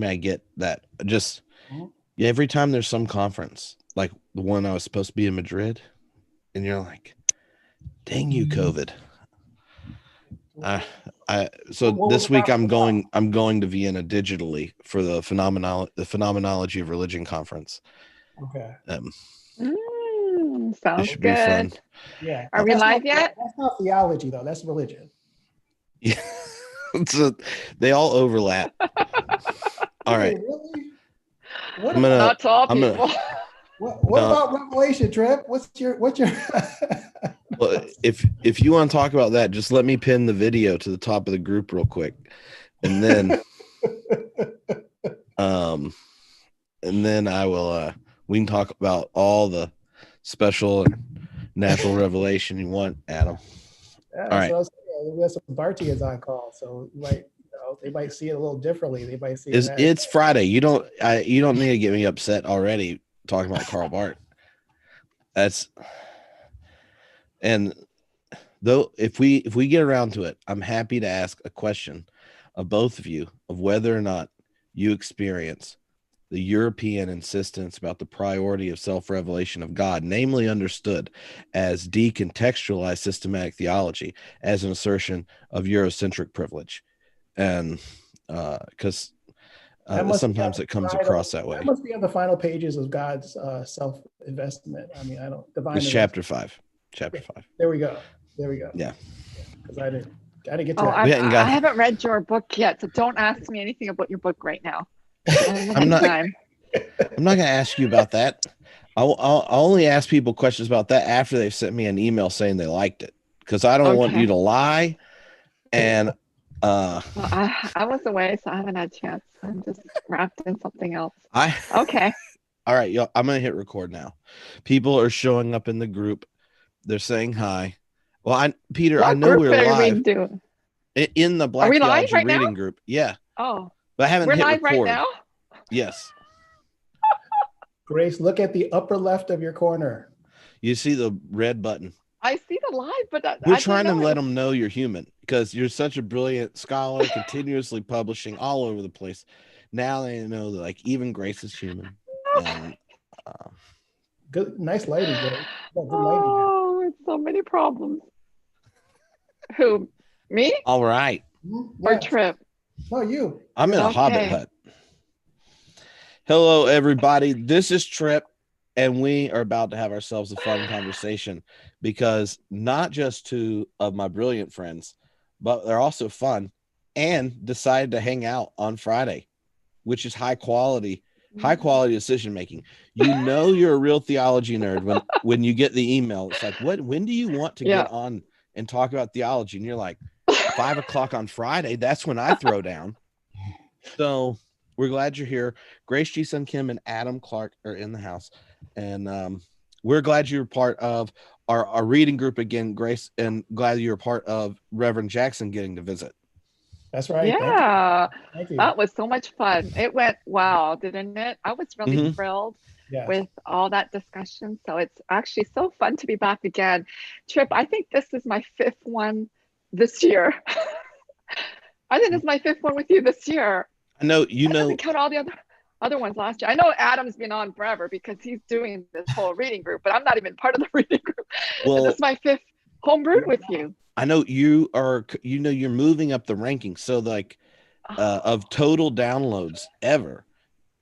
I get that. Just every time there's some conference, like the one I was supposed to be in Madrid, and you're like, dang you, COVID. So this week I'm going to Vienna digitally for the phenomenology of religion conference. Okay. Sounds should good. Be fun. Yeah. Are we live yet? That's not theology though. That's religion. Yeah. They all overlap. All right. Really? Not to all people. What about Revelation, Tripp? What's your Well, if you want to talk about that, just let me pin the video to the top of the group real quick. And then I will we can talk about all the special and natural revelation you want, Adam. Yeah, all right. So we have some Bartians on call, so they might see it a little differently. They might see it's Friday. You don't need to get me upset already talking about Karl Barth. And though if we get around to it, I'm happy to ask a question of both of you of whether or not you experience the European insistence about the priority of self-revelation of God, namely understood as decontextualized systematic theology, as an assertion of Eurocentric privilege. And because sometimes it comes across that way. That must be on the final pages of God's self-investment. I mean, It's chapter 5. There we go. Yeah. Because I didn't get to that. I haven't read your book yet, so don't ask me anything about your book right now. I'm not going to ask you about that. I'll only ask people questions about that after they've sent me an email saying they liked it, because I don't want you to lie. And I was away, so I haven't had a chance. I'm just wrapped in something else. Okay. All right, y'all. I'm gonna hit record now. People are showing up in the group. They're saying hi. Well, Peter, I know we're live in the Black Theology reading group. Yeah. Oh. But I haven't hit live record. Right now? Yes. Grace, look at the upper left of your corner. You see the red button. I see the live, but we're trying to let them know you're human, because you're such a brilliant scholar, continuously publishing all over the place. Now they know that even Grace is human. And, good, nice lighting, Grace. Good lighting. It's so many problems. Who? Me? All right. Or Tripp? No, you. I'm in a hobbit hut. Hello, everybody. This is Tripp, and we are about to have ourselves a fun conversation, because not just two of my brilliant friends, but they're also fun and decided to hang out on Friday, which is high quality decision making. You're a real theology nerd when you get the email. It's like, when do you want to get on and talk about theology? And you're like, 5 o'clock on Friday. That's when I throw down. So we're glad you're here. Grace G. Sun Kim and Adam Clark are in the house, and we're glad you're part of our reading group again, Grace, and glad you're part of Reverend Jackson getting to visit. That's right. Yeah. Thank you. That was so much fun. It went wow, didn't it? I was really thrilled with all that discussion. So it's actually so fun to be back again. Tripp, I think this is my 5th one this year. I think this is my 5th one with you this year. I know I didn't count all the other ones last year. I know Adam's been on forever because he's doing this whole reading group, but I'm not even part of the reading group. Well, this is my 5th homebrew with you. I know you are. You're moving up the rankings. So of total downloads ever,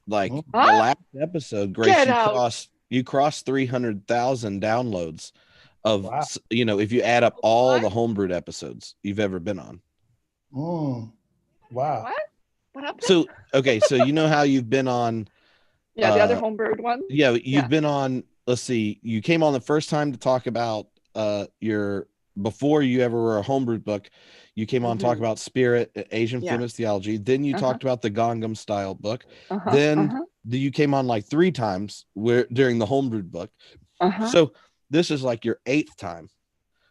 the last episode, Grace, you crossed 300,000 downloads of if you add up all the homebrewed episodes you've ever been on. Wow. What happened? So you know how you've been on the other homebrewed one? Yeah, you've been on, let's see, you came on the first time to talk about before you ever were a homebrewed book, you came on to talk about Spirit, Asian feminist theology. Then you talked about the Gongam style book. Then you came on 3 times during the homebrewed book. So this is your 8th time.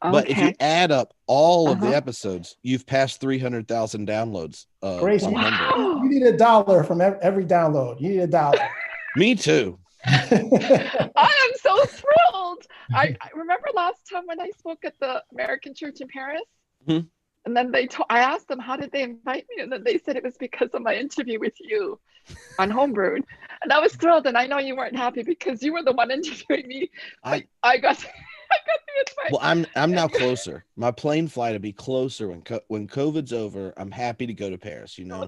But if you add up all of the episodes, you've passed 300,000 downloads. Grace, you need $1 from every download. You need $1. Me too. I am so thrilled. I remember last time when I spoke at the American Church in Paris. And then I asked them, how did they invite me? And then they said it was because of my interview with you on Homebrewed. And I was thrilled. And I know you weren't happy because you were the one interviewing me. But I got the invite. Well, I'm now closer. My plane flight will be closer when COVID's over. I'm happy to go to Paris, you know.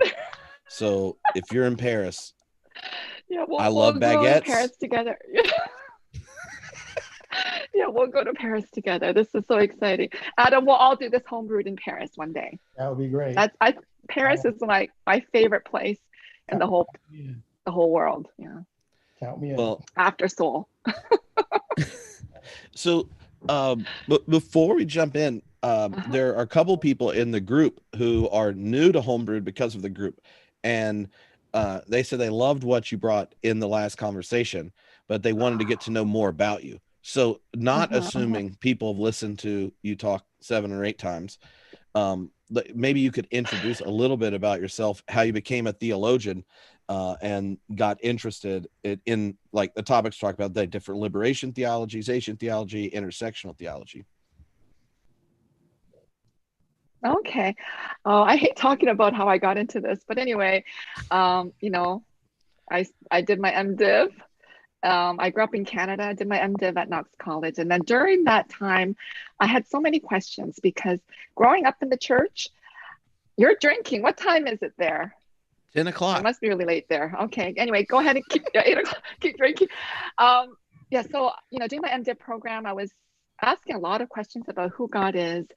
So if you're in Paris, yeah, I love baguettes. Go to Paris together. Yeah, we'll go to Paris together. This is so exciting. Adam, we'll all do this Homebrewed in Paris one day. That would be great. Paris is my favorite place in the whole world. Yeah. Count me in. Well, after Seoul. So, but before we jump in, there are a couple people in the group who are new to Homebrewed because of the group, and they said they loved what you brought in the last conversation, but they wanted to get to know more about you. So, not assuming people have listened to you talk 7 or 8 times, maybe you could introduce a little bit about yourself, how you became a theologian, and got interested in like the topics talk about, the different liberation theologies, Asian theology, intersectional theology. Okay. Oh, I hate talking about how I got into this, but anyway, you know, I did my MDiv. I grew up in Canada, did my MDiv at Knox College. And then during that time, I had so many questions because growing up in the church, you're drinking. What time is it there? 10 o'clock. It must be really late there. Okay. Anyway, go ahead and keep 8 o'clock, keep drinking. Yeah. So, you know, doing my MDiv program, I was asking a lot of questions about who God is,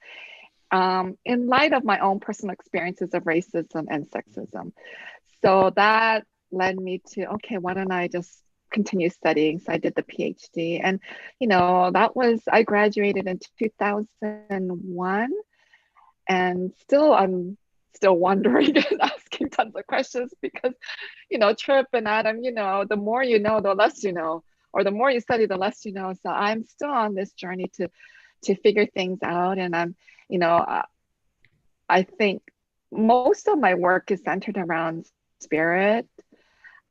in light of my own personal experiences of racism and sexism. So that led me to, okay, why don't I just continue studying? So I did the PhD, and, you know, I graduated in 2001, and I'm still wondering and asking tons of questions because, you know, Tripp and Adam, you know, the more you know, the less you know, or the more you study, the less you know. So I'm still on this journey to figure things out. And I'm, you know, I think most of my work is centered around spirit.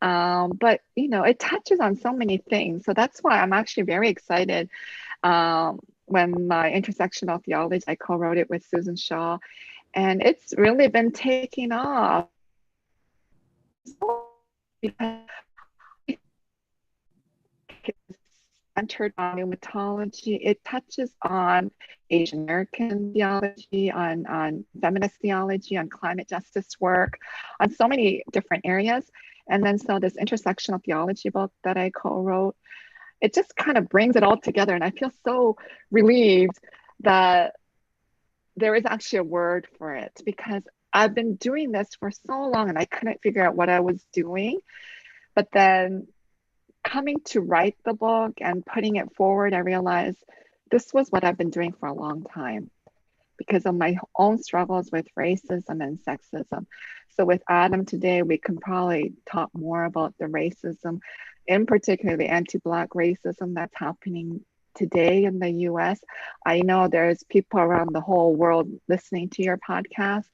But, you know, it touches on so many things. So that's why I'm actually very excited. When my Intersectional Theology, I co-wrote it with Susan Shaw, and it's really been taking off. Because it's centered on pneumatology. It touches on Asian American theology, on feminist theology, on climate justice work, on so many different areas. And then so this intersectional theology book that I co-wrote, it just kind of brings it all together. And I feel so relieved that there is actually a word for it, because I've been doing this for so long and I couldn't figure out what I was doing. But then coming to write the book and putting it forward, I realized this was what I've been doing for a long time because of my own struggles with racism and sexism. So with Adam today, we can probably talk more about the racism, in particular the anti-Black racism that's happening today in the US. I know there's people around the whole world listening to your podcast,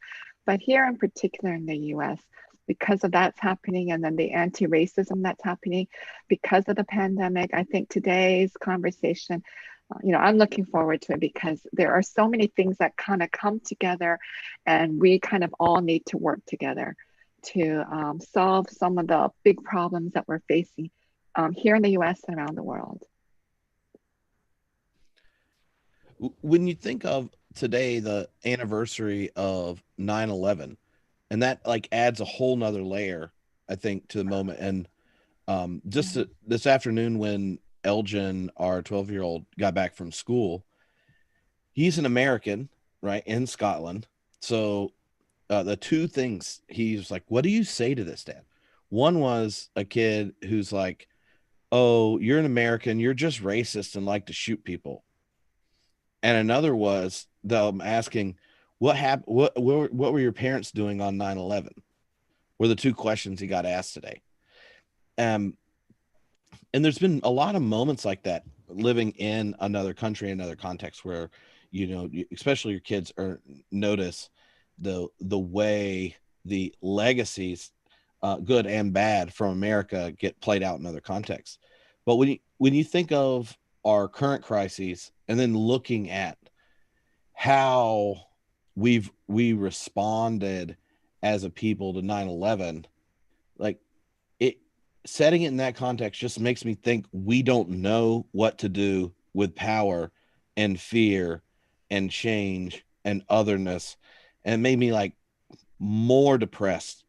but here in particular in the US, because of that's happening, and then the anti-racism that's happening because of the pandemic, I think today's conversation, you know, I'm looking forward to it because there are so many things that kind of come together, and we kind of all need to work together to solve some of the big problems that we're facing here in the US and around the world. When you think of today, the anniversary of 9/11, and that like adds a whole nother layer, I think, to the moment. And just this afternoon when Elgin, our 12-year-old, got back from school, he's an American, right, in Scotland. So the two things he's like, what do you say to this, Dad? One was a kid who's like, oh, you're an American, you're just racist and like to shoot people. And another was them asking, what happened? What were your parents doing on 9/11? Were the two questions he got asked today. And there's been a lot of moments like that living in another country, another context, where, you know, especially your kids notice the way the legacies, good and bad, from America get played out in other contexts. But when you think of our current crises and then looking at how we responded as a people to 9/11, like it, setting it in that context just makes me think we don't know what to do with power and fear and change and otherness, and it made me like more depressed,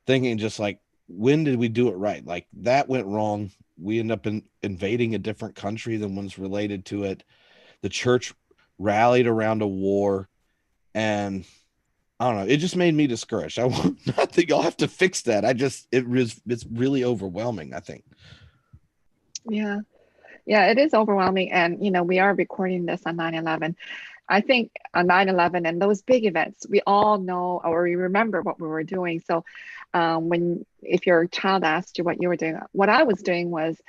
thinking just like, when did we do it right? Like that went wrong. We end up invading a different country than one's related to it. The church rallied around a war, and I don't know. It just made me discouraged. I think I'll have to fix that. It's really overwhelming, I think. Yeah. Yeah, it is overwhelming. And, we are recording this on 9/11. I think on 9/11 and those big events, we all know or we remember what we were doing. So if your child asked you what you were doing, what I was doing was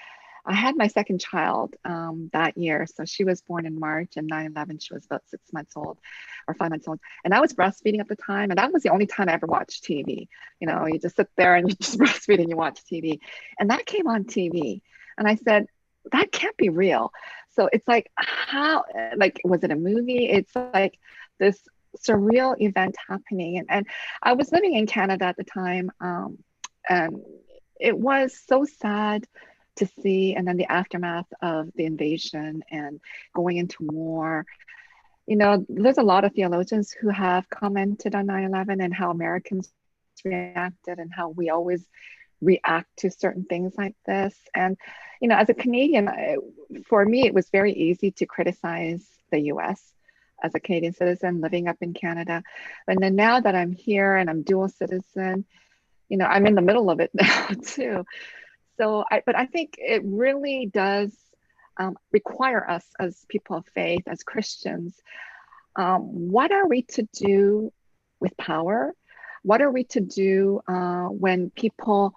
I had my second child that year. So she was born in March, and 9/11, she was about 6 months old or 5 months old. And I was breastfeeding at the time. And that was the only time I ever watched TV. You just sit there and you just breastfeed and you watch TV. And that came on TV. And I said, that can't be real. So it's like, how, like, was it a movie? It's like this surreal event happening. And I was living in Canada at the time. And it was so sad to see. And then the aftermath of the invasion and going into war. There's a lot of theologians who have commented on 9/11 and how Americans reacted and how we always react to certain things like this. And, as a Canadian, for me, it was very easy to criticize the US as a Canadian citizen living up in Canada. And then now that I'm here and I'm dual citizen, I'm in the middle of it now too. But I think it really does require us as people of faith, as Christians, what are we to do with power? What are we to do when people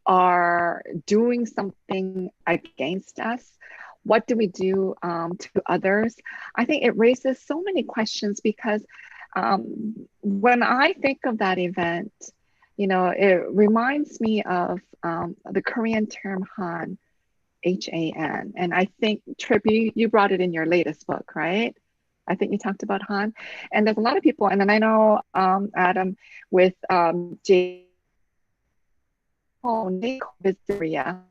are doing something against us? What do we do to others? I think it raises so many questions because when I think of that event, it reminds me of the Korean term Han, HAN. And I think, Tripp, you brought it in your latest book, right? I think you talked about Han. And there's a lot of people, and then I know Adam with J. Syria,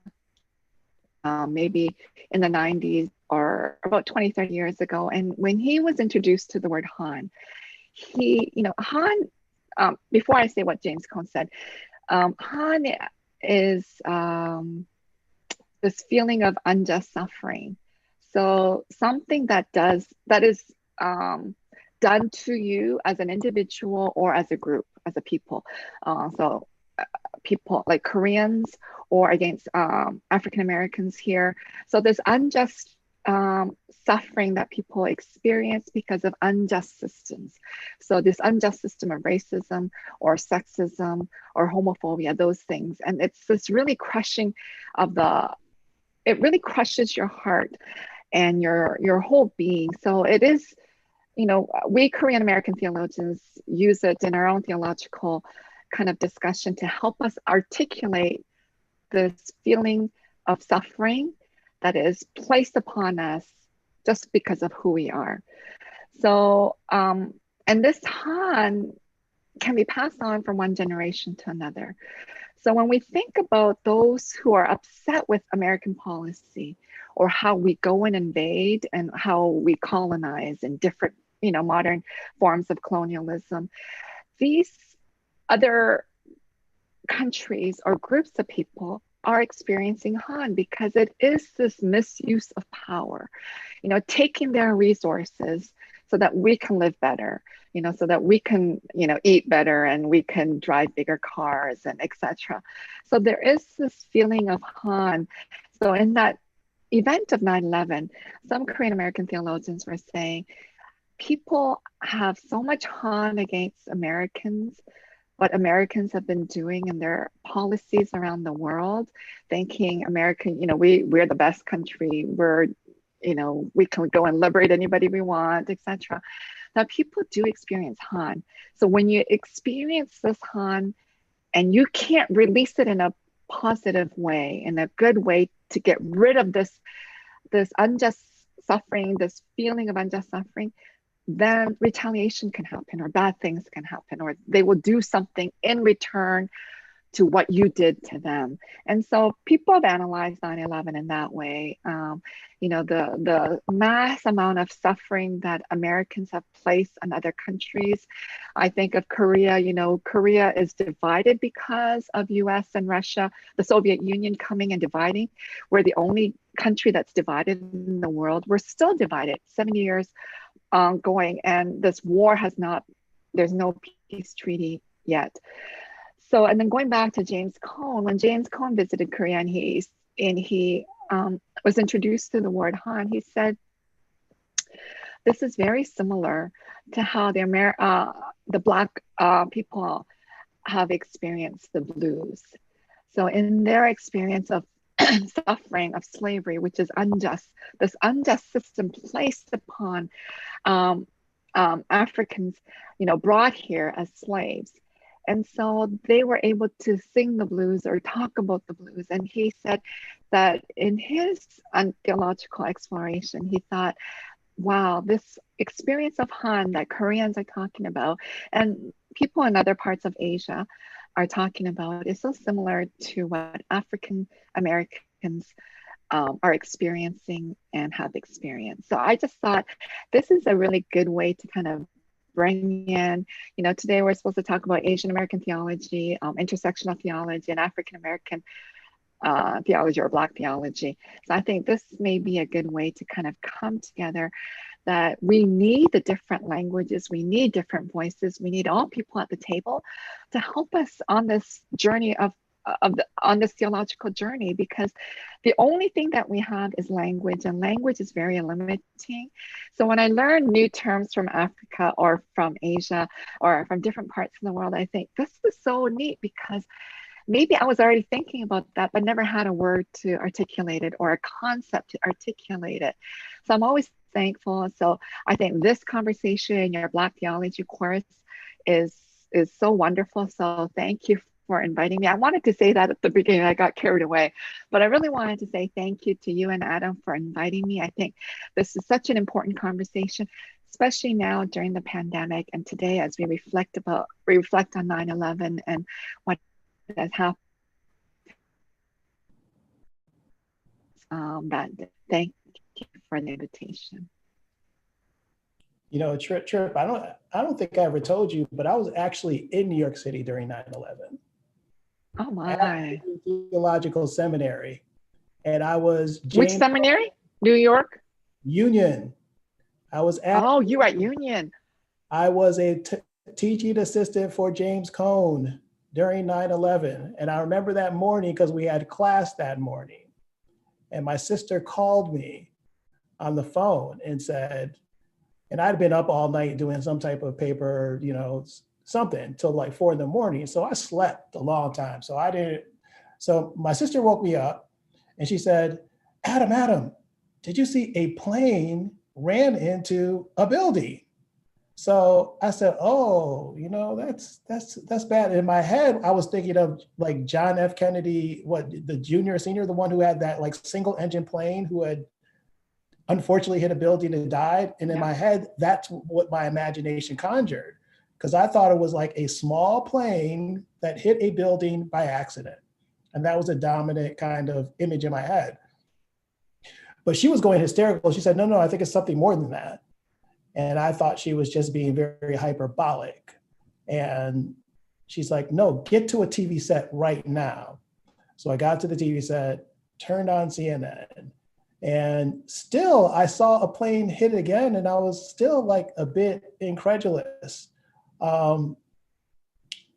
maybe in the 90s or about 20, 30 years ago. And when he was introduced to the word Han, Han, before I say what James Cone said, Han is this feeling of unjust suffering. So something that is done to you as an individual or as a group, as a people. So people like Koreans or against African Americans here. So there's unjust suffering that people experience because of unjust systems. So this unjust system of racism or sexism or homophobia, those things. And it's this really crushing it really crushes your heart and your whole being. So it is, we Korean American theologians use it in our own theological kind of discussion to help us articulate this feeling of suffering that is placed upon us just because of who we are. So, and this Han can be passed on from one generation to another. So when we think about those who are upset with American policy or how we go and invade and how we colonize in different, modern forms of colonialism, these other countries or groups of people are experiencing Han because it is this misuse of power, taking their resources so that we can live better, so that we can, eat better and we can drive bigger cars and etc. So there is this feeling of Han. So in that event of 9/11, some Korean American theologians were saying people have so much Han against Americans, what Americans have been doing in their policies around the world, thinking American, we're the best country, we can go and liberate anybody we want, etc. Now people do experience Han. So when you experience this Han and you can't release it in a positive way, in a good way to get rid of this unjust suffering, this feeling of unjust suffering, then retaliation can happen, or bad things can happen, or they will do something in return to what you did to them. And so people have analyzed 9/11 in that way. The mass amount of suffering that Americans have placed on other countries. I think of Korea. Korea is divided because of US and Russia, the Soviet Union coming and dividing. We're the only country that's divided in the world. We're still divided, 70 years going, and this war there's no peace treaty yet. So, and then going back to James Cone, when James Cone visited Korea and he was introduced to the word Han, he said, this is very similar to how the Black people have experienced the blues. So in their experience of suffering of slavery, which is unjust, this unjust system placed upon Africans, brought here as slaves. And so they were able to sing the blues or talk about the blues. And he said that in his theological exploration, he thought, wow, this experience of Han that Koreans are talking about and people in other parts of Asia are talking about is so similar to what African Americans are experiencing and have experienced. So I just thought this is a really good way to kind of bring in, today we're supposed to talk about Asian American theology, intersectional theology, and African American theology or Black theology. So I think this may be a good way to kind of come together, that we need the different languages, we need different voices, we need all people at the table to help us on this journey on this theological journey, because the only thing that we have is language, and language is very limiting. So when I learn new terms from Africa or from Asia or from different parts of the world, I think this is so neat, because maybe I was already thinking about that, but never had a word to articulate it or a concept to articulate it. So I'm always thankful. So I think this conversation, your Black theology course, is so wonderful. So thank you for inviting me. I wanted to say that at the beginning, I got carried away, but I really wanted to say thank you to you and Adam for inviting me. I think this is such an important conversation, especially now during the pandemic and today as we reflect on 9/11 and what has happened. Thank you for the invitation. Tripp, I don't think I ever told you, but I was actually in New York City during 9/11. Oh my. Theological seminary. And I was Which seminary? New York? Union. You were at Union. I was a teaching assistant for James Cone during 9/11. And I remember that morning because we had class that morning. And my sister called me on the phone and said, and I'd been up all night doing some type of paper, something till like 4 a.m. So I slept a long time. So my sister woke me up and she said, Adam, did you see a plane ran into a building? So I said, oh, that's bad. In my head, I was thinking of like John F. Kennedy, the junior, senior, the one who had that like single engine plane who had unfortunately hit a building and died. And in my head, that's what my imagination conjured, because I thought it was like a small plane that hit a building by accident. And that was a dominant kind of image in my head. But she was going hysterical. She said, no, I think it's something more than that. And I thought she was just being very, very hyperbolic. And she's like, no, get to a TV set right now. So I got to the TV set, turned on CNN, and still I saw a plane hit again. And I was still like a bit incredulous because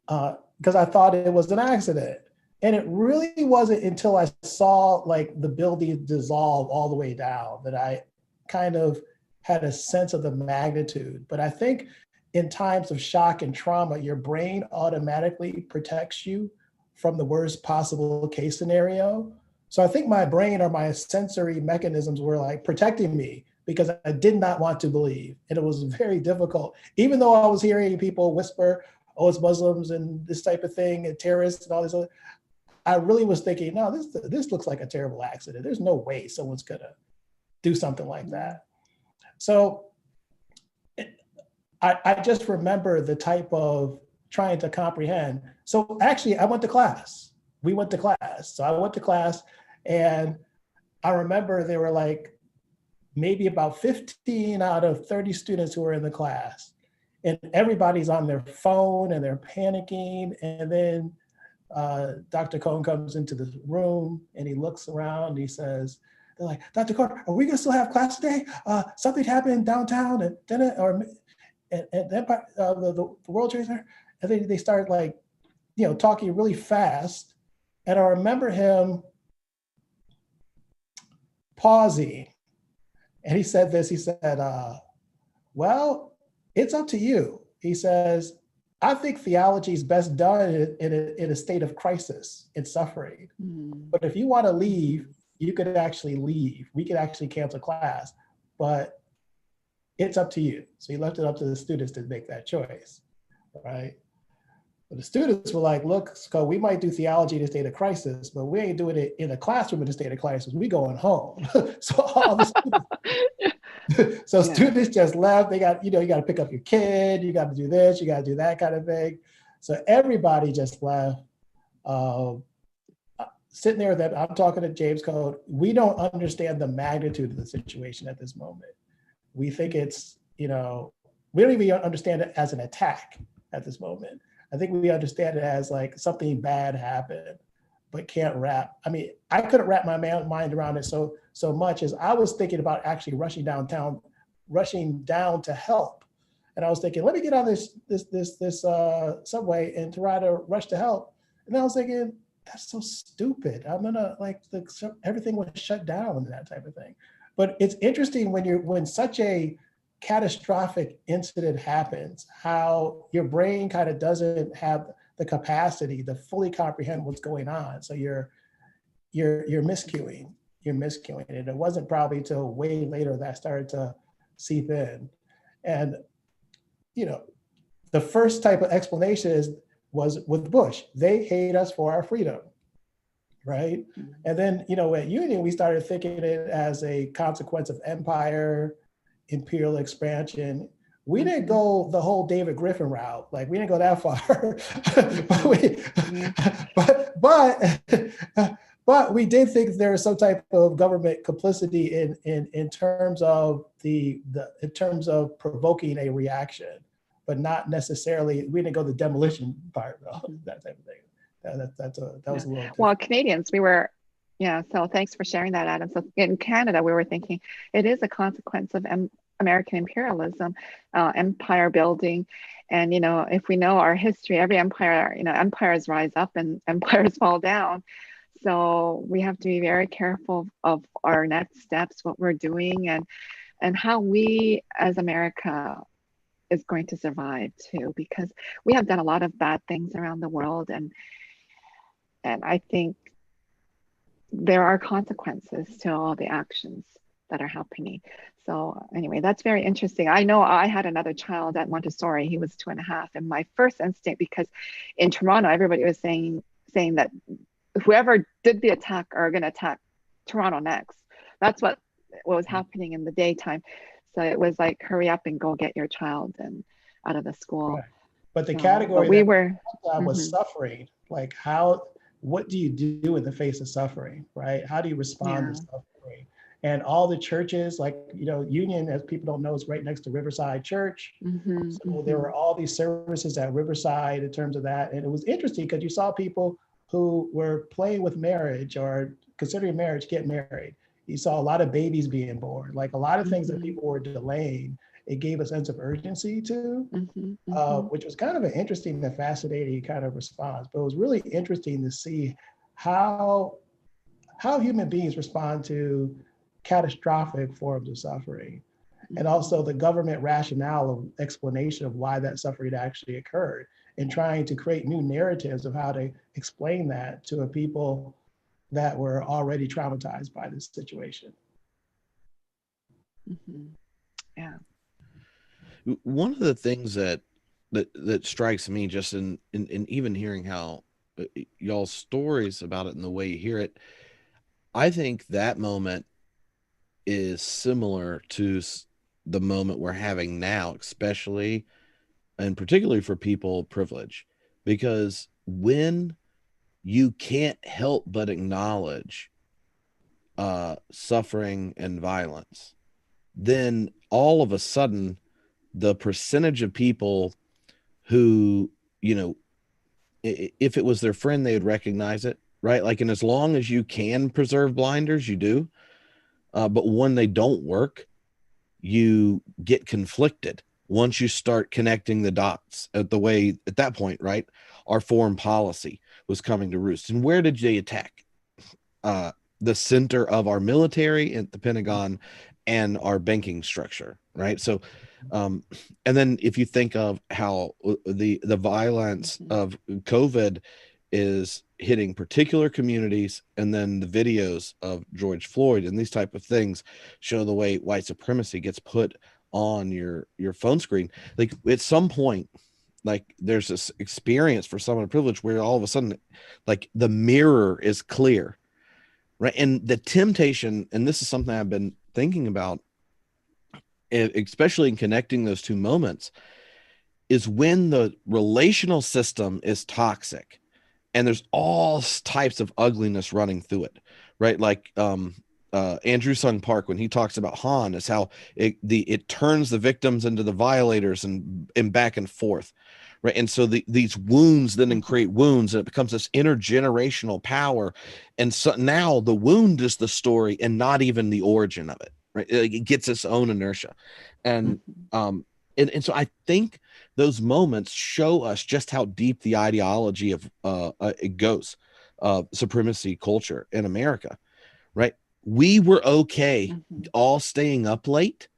I thought it was an accident. And it really wasn't until I saw like the building dissolve all the way down that I kind of had a sense of the magnitude. But I think in times of shock and trauma, your brain automatically protects you from the worst possible case scenario. So I think my brain or my sensory mechanisms were like protecting me because I did not want to believe. And it was very difficult, even though I was hearing people whisper, oh, it's Muslims and this type of thing and terrorists and all this other. I really was thinking, no, this looks like a terrible accident. There's no way someone's gonna do something like that. So I just remember the type of trying to comprehend. So actually, I went to class. We went to class. So I went to class, and I remember there were like maybe about 15 out of 30 students who were in the class. And everybody's on their phone and they're panicking. And then Dr. Cohn comes into the room and he looks around and he says, they're like, Dr. Cohn, are we gonna still have class today? Something happened downtown and then the World Trade Center. And then they started like, talking really fast. And I remember him pausing. And he said this, he said, well, it's up to you. He says, I think theology is best done in a state of crisis and suffering. But if you want to leave, you could actually leave. We could actually cancel class, but it's up to you. So he left it up to the students to make that choice, right? But the students were like, look, Scott, we might do theology in a state of crisis, but we ain't doing it in a classroom in a state of crisis. We going home. So all the students, students just left. They got, you got to pick up your kid. You got to do this. You got to do that kind of thing. So everybody just left. Sitting there, that I'm talking to James Cone. We don't understand the magnitude of the situation at this moment. We think it's, we don't even understand it as an attack at this moment. I think we understand it as like something bad happened, but can't wrap. I mean, I couldn't wrap my mind around it so much as I was thinking about actually rushing down to help. And I was thinking, let me get on this subway and try to rush to help. And I was thinking, that's so stupid. I'm gonna everything was shut down and that type of thing. But it's interesting when such a catastrophic incident happens, how your brain kind of doesn't have the capacity to fully comprehend what's going on. So you're miscuing. And it wasn't probably till way later that started to seep in. And the first type of explanation was with Bush. They hate us for our freedom, right? And then at Union we started thinking it as a consequence of empire, imperial expansion. We didn't go the whole David Griffin route. Like we didn't go that far, but we did think there was some type of government complicity in terms of in terms of provoking a reaction, but not necessarily. We didn't go the demolition part though, that type of thing. That was a little different. Well, Canadians, we were. Yeah, so thanks for sharing that, Adam. So in Canada, we were thinking it is a consequence of American imperialism, empire building. And, if we know our history, every empire, empires rise up and empires fall down. So we have to be very careful of our next steps, what we're doing, and how we as America is going to survive too, because we have done a lot of bad things around the world. And I think there are consequences to all the actions that are happening. So anyway, that's very interesting. I know I had another child at Montessori. He was 2.5. And my first instinct, because in Toronto, everybody was saying that whoever did the attack are going to attack Toronto next. That's what was happening in the daytime. So it was like, hurry up and go get your child and out of the school. Right. But the category was suffering. Like what do you do in the face of suffering, right? How do you respond to suffering? And all the churches, like, Union, as people don't know, is right next to Riverside Church. So there were all these services at Riverside in terms of that. And it was interesting because you saw people who were playing with marriage or considering marriage get married. You saw a lot of babies being born, like a lot of things that people were delaying. It gave a sense of urgency to, which was kind of an interesting and fascinating kind of response. But it was really interesting to see how human beings respond to catastrophic forms of suffering, and also the government rationale of explanation of why that suffering actually occurred, and trying to create new narratives of how to explain that to a people that were already traumatized by this situation. Yeah. One of the things that strikes me just in even hearing how y'all's stories about it and the way you hear it, I think that moment is similar to the moment we're having now, especially and particularly for people of privilege, because when you can't help but acknowledge suffering and violence, then all of a sudden the percentage of people who, you know, if it was their friend, they would recognize it, right? Like, and as long as you can preserve blinders, you do. But when they don't work, you get conflicted once you start connecting the dots at the way at that point, right? Our foreign policy was coming to roost. And where did they attack? The center of our military at the Pentagon and our banking structure, right? So, and then if you think of how the violence of COVID is hitting particular communities, and then the videos of George Floyd and these type of things show the way white supremacy gets put on your phone screen. Like, at some point, like, there's this experience for someone of privilege where all of a sudden, like, the mirror is clear, right? And the temptation, and this is something I've been thinking about, especially in connecting those two moments, is when the relational system is toxic and there's all types of ugliness running through it, right? Like Andrew Sung Park, when he talks about Han, is how it turns the victims into the violators and back and forth, right? And so these wounds then create wounds, and it becomes this intergenerational power. And so now the wound is the story and not even the origin of it, right? It gets its own inertia. And so I think those moments show us just how deep the ideology of it goes, supremacy culture in America, right? We were okay all staying up late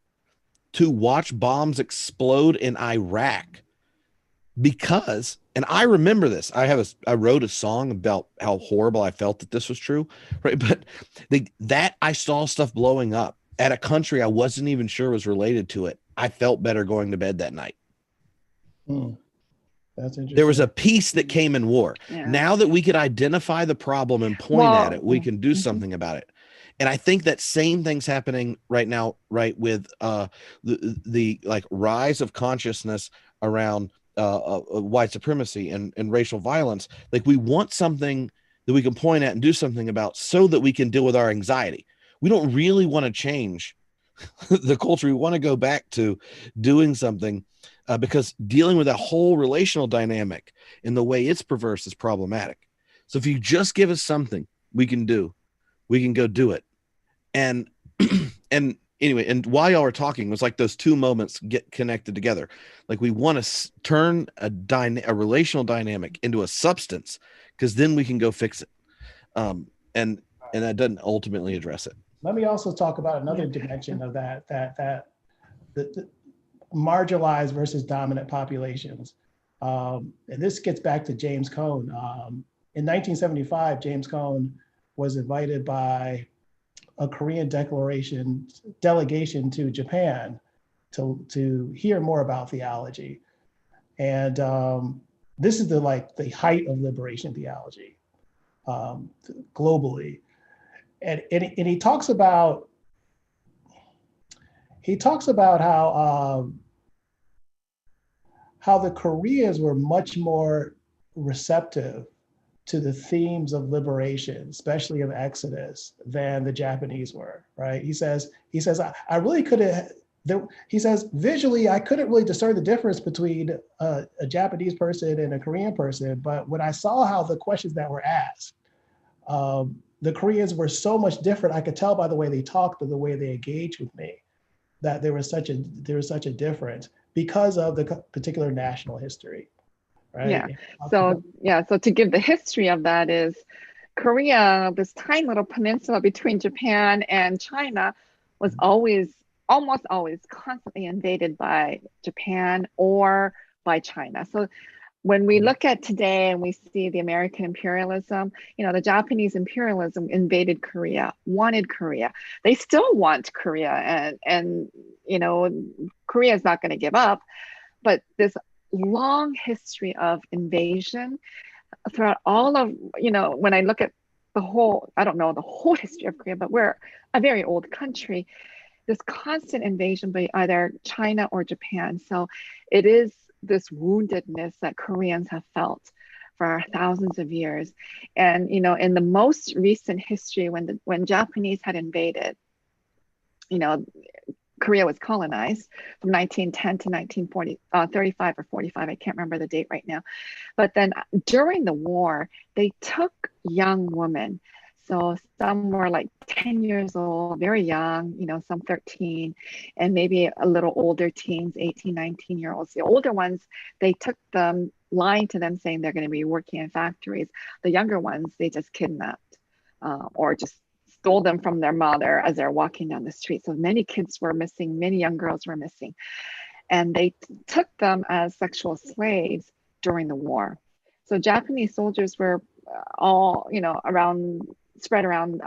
to watch bombs explode in Iraq because, and I remember this, I wrote a song about how horrible I felt that this was true, right? But that I saw stuff blowing up at a country I wasn't even sure was related to it. I felt better going to bed that night. That's interesting. There was a peace that came in war. Yeah. Now that we could identify the problem and point at it, we can do something about it. And I think that same thing's happening right now, right, with the like rise of consciousness around white supremacy and racial violence. Like, we want something that we can point at and do something about so that we can deal with our anxiety. We don't really want to change the culture. We want to go back to doing something because dealing with that whole relational dynamic in the way it's perverse is problematic. So if you just give us something we can do, we can go do it. And and anyway, and while y'all were talking, it was like those two moments get connected together. Like, we want to turn a relational dynamic into a substance, because then we can go fix it. And that doesn't ultimately address it. Let me also talk about another dimension of that the marginalized versus dominant populations. And this gets back to James Cone. In 1975, James Cone was invited by a Korean delegation to Japan to hear more about theology. And this is the height of liberation theology globally. And he talks about how the Koreans were much more receptive to the themes of liberation, especially of Exodus, than the Japanese were, right? He says, I really couldn't, he says, visually, I couldn't really discern the difference between a Japanese person and a Korean person, but when I saw how the questions that were asked, the Koreans were so much different. I could tell by the way they talked and the way they engaged with me that there was such a difference because of the particular national history. Right? So to give the history of that is Korea, this tiny little peninsula between Japan and China, was almost always constantly invaded by Japan or by China. So when we look at today and we see the American imperialism, the Japanese imperialism invaded Korea, wanted Korea. They still want Korea, and Korea is not going to give up, but this long history of invasion throughout all of, when I look at I don't know the whole history of Korea, but we're a very old country. this constant invasion by either China or Japan. So it is this woundedness that Koreans have felt for thousands of years. And, you know, in the most recent history, when Japanese had invaded, you know, Korea was colonized from 1910 to 1940, 35 or 45. I can't remember the date right now. But then during the war, they took young women. So some were like 10 years old, very young, you know, some 13, and maybe a little older teens, 18, 19-year-olds. The older ones, they took them, lying to them, saying they're going to be working in factories. The younger ones, they just kidnapped or just stole them from their mother as they're walking down the street. So many kids were missing, many young girls were missing. And they took them as sexual slaves during the war. So Japanese soldiers were all, you know, spread around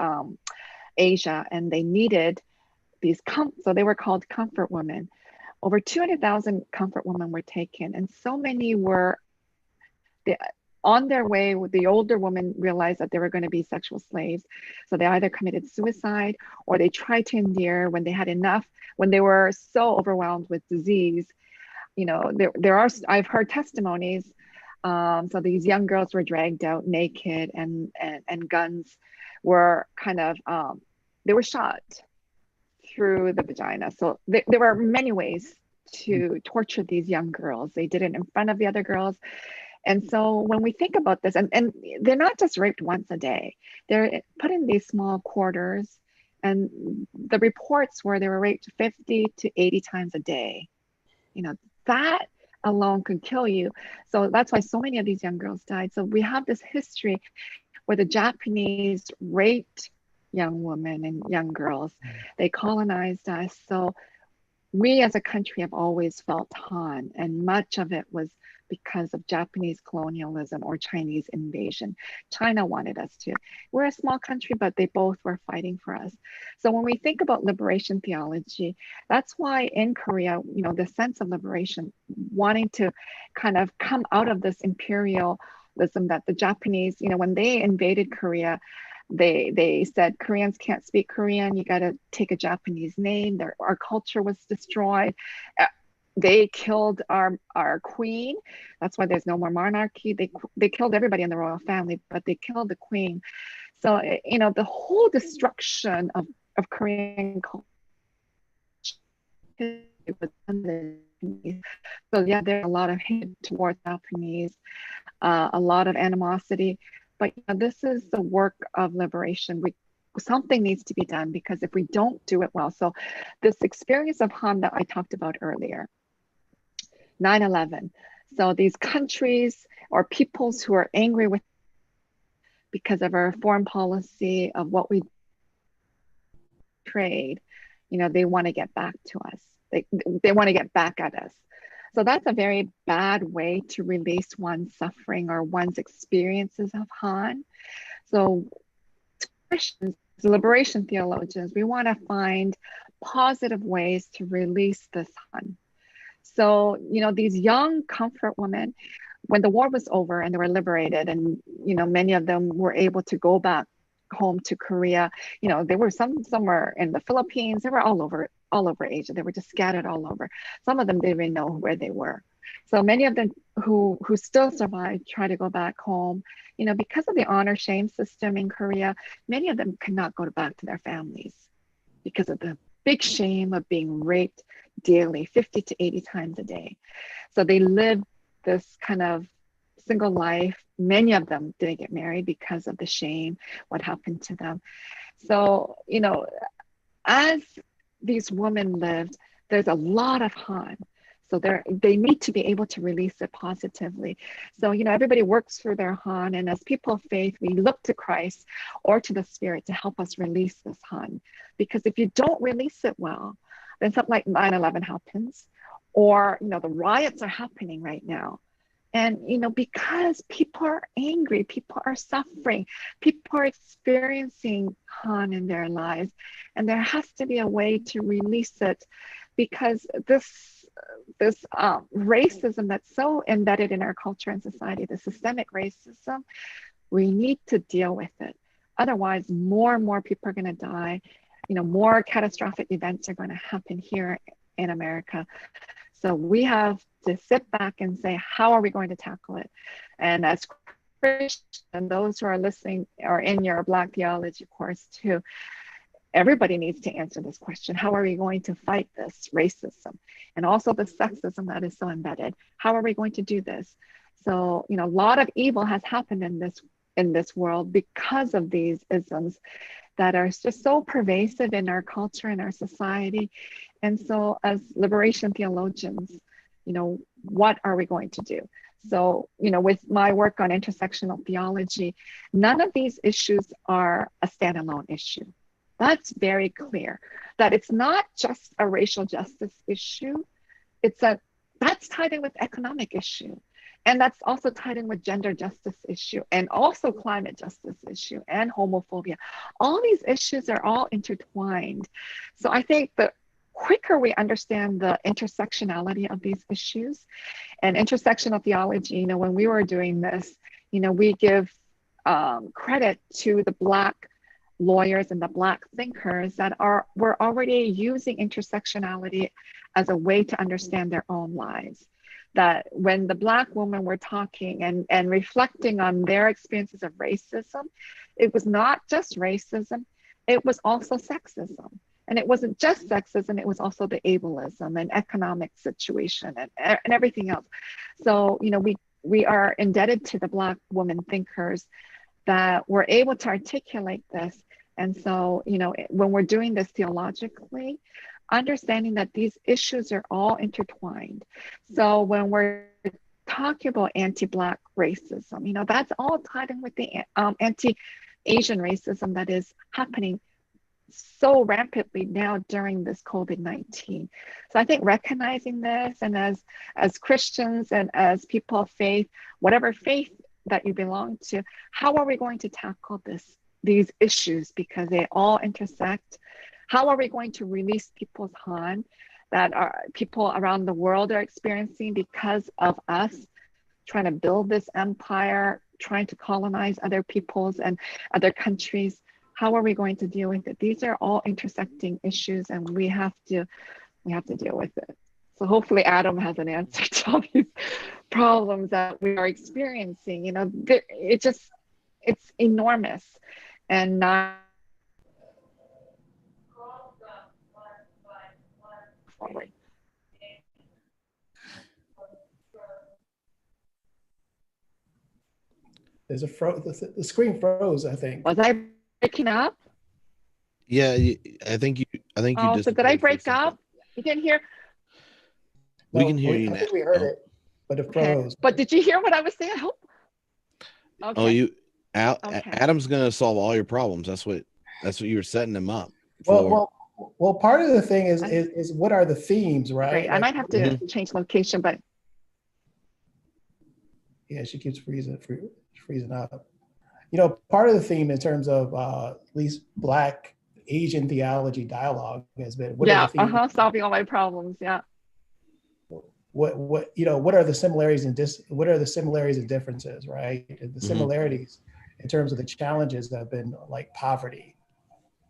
Asia, and they needed these, so they were called comfort women. Over 200,000 comfort women were taken, and so many were on their way. The older women realized that they were going to be sexual slaves. So they either committed suicide or they tried to endure when they had enough, when they were so overwhelmed with disease. You know, I've heard testimonies. So these young girls were dragged out naked, and guns were kind of, they were shot through the vagina. So there were many ways to torture these young girls. They did it in front of the other girls. And so when we think about this, and they're not just raped once a day, they're put in these small quarters, and the reports were they were raped 50 to 80 times a day. You know, that alone could kill you. So that's why so many of these young girls died. So we have this history where the Japanese raped young women and young girls. They colonized us. So we as a country have always felt Han, and much of it was because of Japanese colonialism or Chinese invasion. China wanted us to. We're a small country, but they both were fighting for us. So when we think about liberation theology, that's why in Korea, you know, the sense of liberation, wanting to kind of come out of this imperialism that the Japanese, you know, when they invaded Korea, they said Koreans can't speak Korean, you got to take a Japanese name. Our culture was destroyed. They killed our queen. That's why there's no more monarchy. They killed everybody in the royal family, but they killed the queen. So, you know, the whole destruction of Korean culture was under the Japanese. So yeah, there's a lot of hate towards Japanese, a lot of animosity. But you know, this is the work of liberation. Something needs to be done, because if we don't do it well, so this experience of Han that I talked about earlier, 9/11. So these countries or peoples who are angry with because of our foreign policy, of what we trade, you know, they want to get back to us. They want to get back at us. So that's a very bad way to release one's suffering or one's experiences of Han. So Christians, liberation theologians, we want to find positive ways to release this Han. So, you know, these young comfort women, when the war was over and they were liberated, and, you know, many of them were able to go back home to Korea. You know, they were somewhere in the Philippines, they were all over Asia. They were just scattered all over. Some of them didn't even know where they were. So many of them who still survived try to go back home. You know, because of the honor shame system in Korea, many of them could not go back to their families because of the big shame of being raped daily, 50 to 80 times a day. So they lived this kind of single life. Many of them didn't get married because of the shame, what happened to them. So, you know, as these women lived, there's a lot of Han. So they need to be able to release it positively. So, you know, everybody works through their Han, and as people of faith, we look to Christ or to the Spirit to help us release this Han. Because if you don't release it well, then something like 9/11 happens, or, you know, the riots are happening right now. And, you know, because people are angry, people are suffering, people are experiencing Han in their lives, and there has to be a way to release it, because this racism that's so embedded in our culture and society, the systemic racism, we need to deal with it. Otherwise, more and more people are going to die. more catastrophic events are going to happen here in America. So we have to sit back and say, how are we going to tackle it? And as Christians, and those who are listening or in your Black theology course too, everybody needs to answer this question. How are we going to fight this racism and also the sexism that is so embedded? How are we going to do this? So, a lot of evil has happened in this world because of these isms that are just so pervasive in our culture and our society. And so as liberation theologians, what are we going to do? So, with my work on intersectional theology, none of these issues are a standalone issue. That's very clear, that it's not just a racial justice issue. That's tied in with economic issue. And that's also tied in with gender justice issue and also climate justice issue and homophobia. All these issues are all intertwined. So I think the quicker we understand the intersectionality of these issues and intersectional theology, when we were doing this, we give credit to the Black lawyers and the Black thinkers that were already using intersectionality as a way to understand their own lives. That when the Black women were talking and reflecting on their experiences of racism, it was not just racism, it was also sexism. And it wasn't just sexism, it was also the ableism and economic situation and everything else. So, we are indebted to the Black women thinkers that were able to articulate this. And so, when we're doing this theologically, understanding that these issues are all intertwined. So when we're talking about anti-Black racism, that's all tied in with the anti-Asian racism that is happening so rampantly now during this COVID-19. So I think recognizing this, and as Christians and as people of faith, whatever faith that you belong to, how are we going to tackle these issues, because they all intersect? How are we going to release people's harm that people around the world are experiencing because of us trying to build this empire, trying to colonize other peoples and other countries? How are we going to deal with it? These are all intersecting issues, and we have to deal with it. So hopefully Adam has an answer to all these problems that we are experiencing. It's enormous and not forward. There's the screen froze, I think. Was I breaking up? Yeah, I think you so did I break up? You didn't hear? We can hear you now. now. I think we heard it, but it froze. Okay. But did you hear what I was saying? I hope. Okay. Okay. Adam's gonna solve all your problems. That's what you were setting him up for. Well, part of the thing is what are the themes, right? Great. I might have to change location, but yeah, she keeps freezing up. Part of the theme in terms of at least Black Asian theology dialogue has been solving all my problems. Yeah. What are the similarities and what are the similarities and differences, right? And the similarities in terms of the challenges that have been like poverty,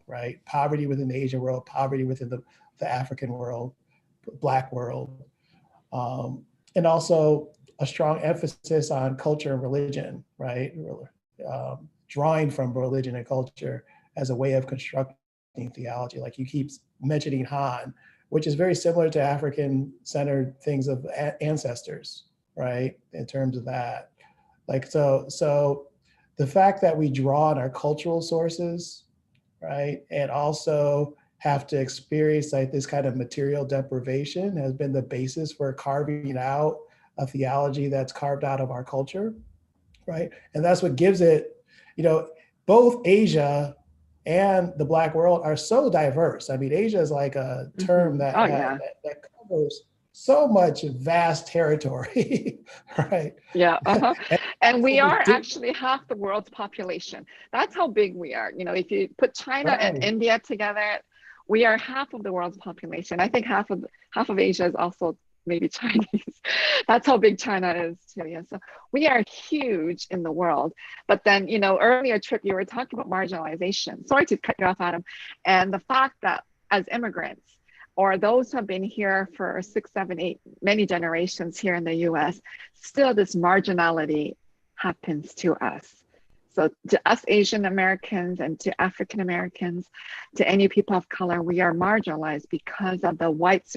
right? Poverty within the Asian world, poverty within the African world, Black world, and also a strong emphasis on culture and religion, right? Drawing from religion and culture as a way of constructing theology. Like you keep mentioning Han, which is very similar to African-centered things of ancestors, right? In terms of that. Like, so the fact that we draw on our cultural sources, right? And also have to experience like this kind of material deprivation has been the basis for carving out a theology that's carved out of our culture, right? And that's what gives it, both Asia and the Black world are so diverse. I mean, Asia is like a term that covers so much vast territory, right? Yeah. And we are actually half the world's population. That's how big we are. If you put China and India together, we are half of the world's population. I think half of Asia is also maybe Chinese. That's how big China is too. Yeah. So we are huge in the world. But then, earlier, Tripp, you were talking about marginalization. Sorry to cut you off, Adam. And the fact that as immigrants, or those who have been here for 6, 7, 8, many generations here in the US, still this marginality happens to us. So to us Asian Americans and to African Americans, to any people of color, we are marginalized because of the white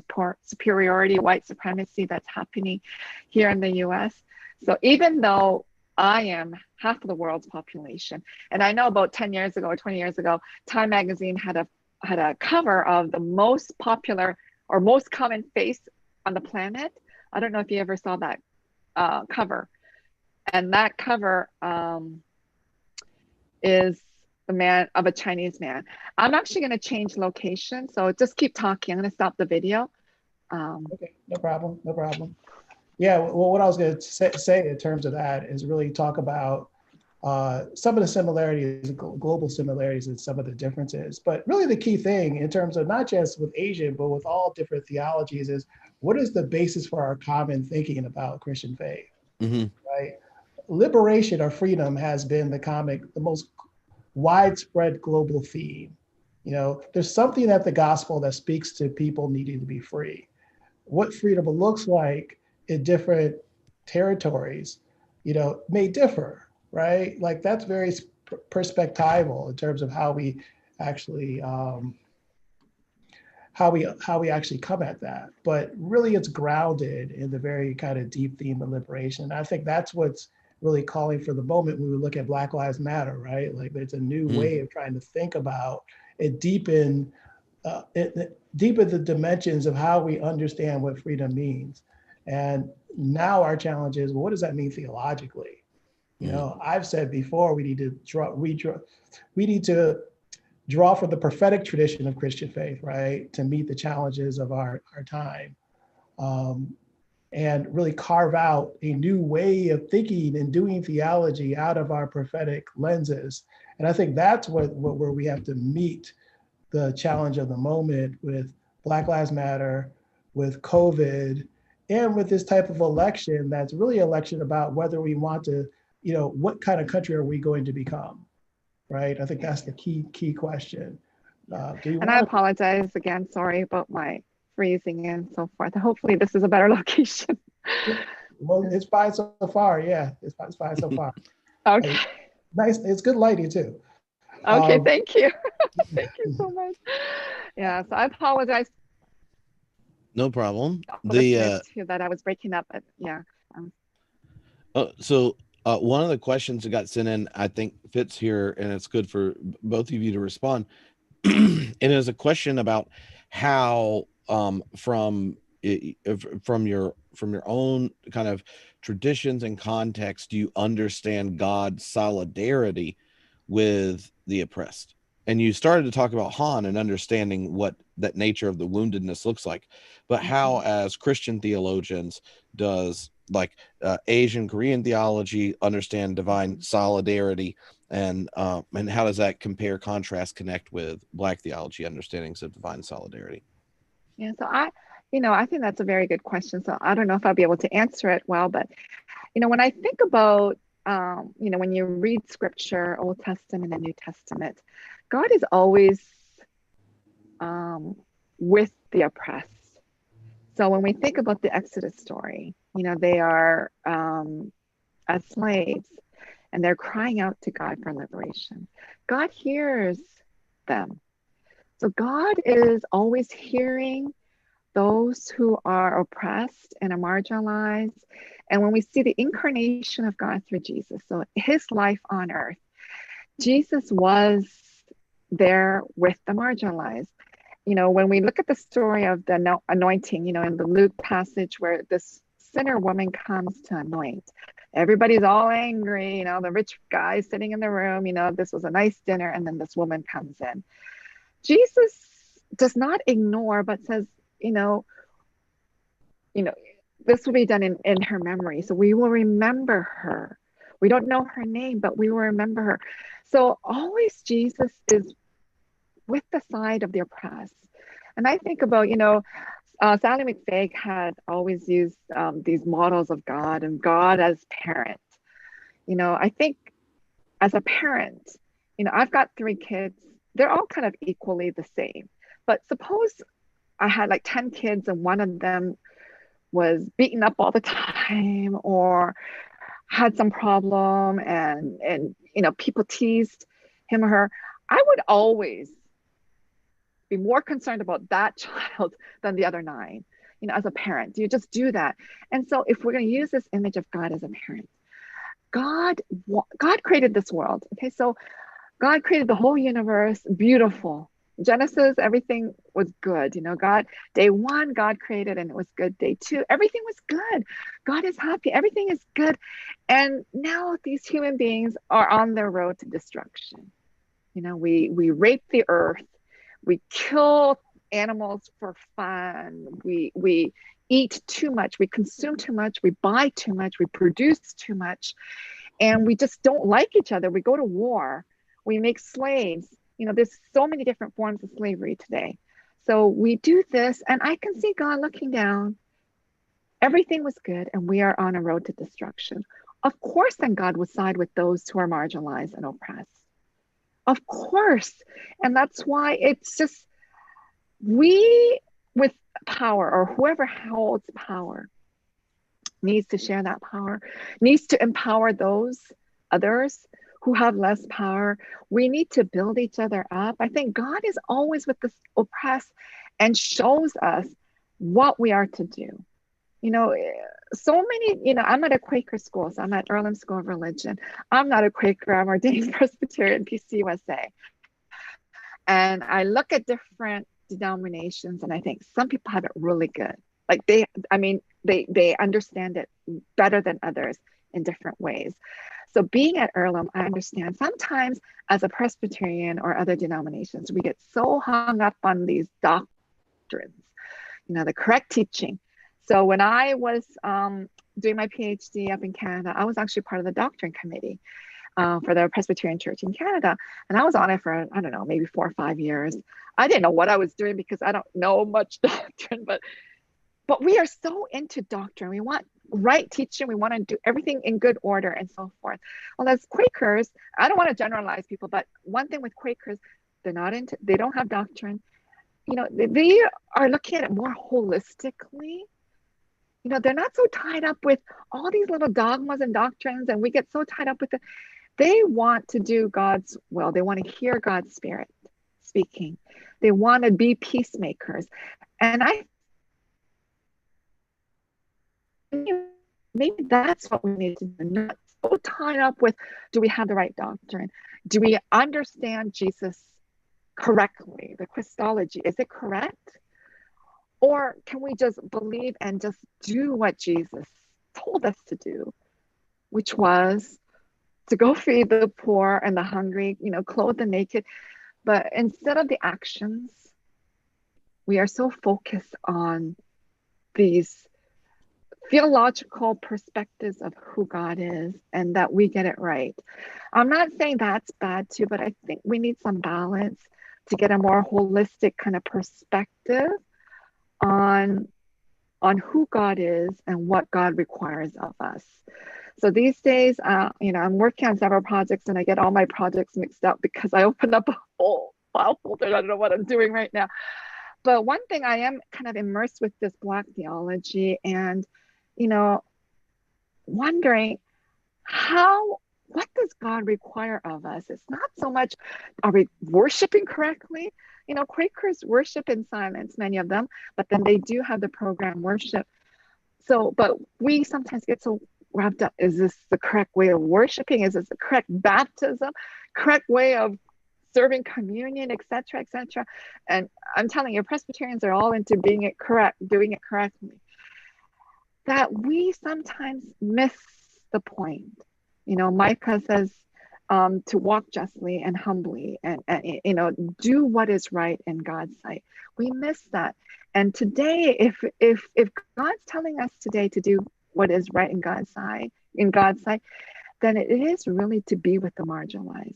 superiority, white supremacy that's happening here in the US. So even though I am half of the world's population, and I know about 10 years ago or 20 years ago, Time magazine had a cover of the most popular or most common face on the planet. I don't know if you ever saw that cover. And that cover is the man of a Chinese man. I'm actually going to change location, so just keep talking. I'm going to stop the video. Okay, no problem. Yeah, well, what I was going to say in terms of that is really talk about some of the similarities, global similarities, and some of the differences. But really the key thing in terms of not just with Asian, but with all different theologies is what is the basis for our common thinking about Christian faith, right? Liberation or freedom has been the most widespread global theme. There's something at the gospel that speaks to people needing to be free. What freedom looks like in different territories, may differ, right? Like that's very perspectival in terms of how we actually how we actually come at that. But really, it's grounded in the very kind of deep theme of liberation. And I think that's what's really calling for the moment when we look at Black Lives Matter, right? Like there's a new way of trying to think about and deepen the dimensions of how we understand what freedom means. And now our challenge is, well, what does that mean theologically? I've said before, we need to draw from the prophetic tradition of Christian faith, right, to meet the challenges of our time. And really carve out a new way of thinking and doing theology out of our prophetic lenses. And I think that's where we have to meet the challenge of the moment with Black Lives Matter, with COVID, and with this type of election that's really an election about whether we want to, what kind of country are we going to become, right? I think that's the key question. I apologize again, sorry about my freezing and so forth. Hopefully this is a better location. Well, it's fine so far. Yeah, it's fine so far. Okay. Nice. It's good lighting too. Okay, thank you. Thank you so much. Yeah, so I apologize. No problem. That I was breaking up, but yeah. So one of the questions that got sent in, I think fits here, and it's good for both of you to respond. And it is a question about how from your own kind of traditions and context do you understand God's solidarity with the oppressed. And you started to talk about Han and understanding what that nature of the woundedness looks like, but how as Christian theologians does Asian Korean theology understand divine solidarity, and how does that compare, contrast, connect with Black theology understandings of divine solidarity? Yeah, so I think that's a very good question. So I don't know if I'll be able to answer it well, but when I think about when you read scripture, Old Testament and New Testament, God is always with the oppressed. So when we think about the Exodus story, they are as slaves and they're crying out to God for liberation. God hears them. So God is always hearing those who are oppressed and are marginalized. And when we see the incarnation of God through Jesus, so his life on earth, Jesus was there with the marginalized. When we look at the story of the anointing, in the Luke passage where this sinner woman comes to anoint, everybody's all angry, the rich guy sitting in the room, this was a nice dinner, and then this woman comes in. Jesus does not ignore, but says, this will be done in her memory. So we will remember her. We don't know her name, but we will remember her. So always Jesus is with the side of the oppressed. And I think about, Sally McFaig had always used these models of God and God as parent. I think as a parent, I've got 3 kids. They're all kind of equally the same. But suppose I had like 10 kids and one of them was beaten up all the time or had some problem and people teased him or her. I would always be more concerned about that child than the other 9. As a parent, you just do that. And so if we're going to use this image of God as a parent, God created this world. Okay, so God created the whole universe, beautiful. Genesis, everything was good. God, day 1, God created and it was good. Day 2, everything was good. God is happy. Everything is good. And now these human beings are on their road to destruction. We rape the earth. We kill animals for fun. We eat too much. We consume too much. We buy too much. We produce too much. And we just don't like each other. We go to war. We make slaves. There's so many different forms of slavery today. So we do this, and I can see God looking down. Everything was good, and we are on a road to destruction. Of course, then God would side with those who are marginalized and oppressed. Of course. And that's why it's just, we with power, or whoever holds power, needs to share that power, needs to empower those others who have less power. We need to build each other up. I think God is always with the oppressed and shows us what we are to do. So many, I'm at a Quaker school, so I'm at Earlham School of Religion. I'm not a Quaker, I'm ordained Presbyterian, PCUSA. And I look at different denominations and I think some people have it really good. Like they understand it better than others in different ways. So being at Earlham, I understand sometimes as a Presbyterian or other denominations, we get so hung up on these doctrines, the correct teaching. So when I was doing my PhD up in Canada, I was actually part of the doctrine committee for the Presbyterian Church in Canada. And I was on it for, I don't know, maybe 4 or 5 years. I didn't know what I was doing because I don't know much doctrine, but we are so into doctrine. We want right teaching. We want to do everything in good order and so forth. Well, as Quakers, I don't want to generalize people, but one thing with Quakers, they don't have doctrine. They are looking at it more holistically. They're not so tied up with all these little dogmas and doctrines, and we get so tied up with it. They want to do God's will. They want to hear God's Spirit speaking. They want to be peacemakers. And maybe that's what we need to do. Not so tied up with, do we have the right doctrine? Do we understand Jesus correctly? The Christology, is it correct? Or can we just believe and just do what Jesus told us to do, which was to go feed the poor and the hungry, clothe the naked. But instead of the actions, we are so focused on these theological perspectives of who God is and that we get it right. I'm not saying that's bad too, but I think we need some balance to get a more holistic kind of perspective on who God is and what God requires of us. So these days, I'm working on several projects and I get all my projects mixed up because I opened up a whole file folder. I don't know what I'm doing right now. But one thing, I am kind of immersed with this Black theology and, wondering what does God require of us? It's not so much, are we worshiping correctly? Quakers worship in silence, many of them, but then they do have the program worship. So, but we sometimes get so wrapped up, is this the correct way of worshiping? Is this the correct baptism? Correct way of serving communion, etc., etc. And I'm telling you, Presbyterians are all into doing it correctly. That we sometimes miss the point. Micah says to walk justly and humbly and do what is right in God's sight. We miss that. And today, if God's telling us today to do what is right in God's sight, then it is really to be with the marginalized,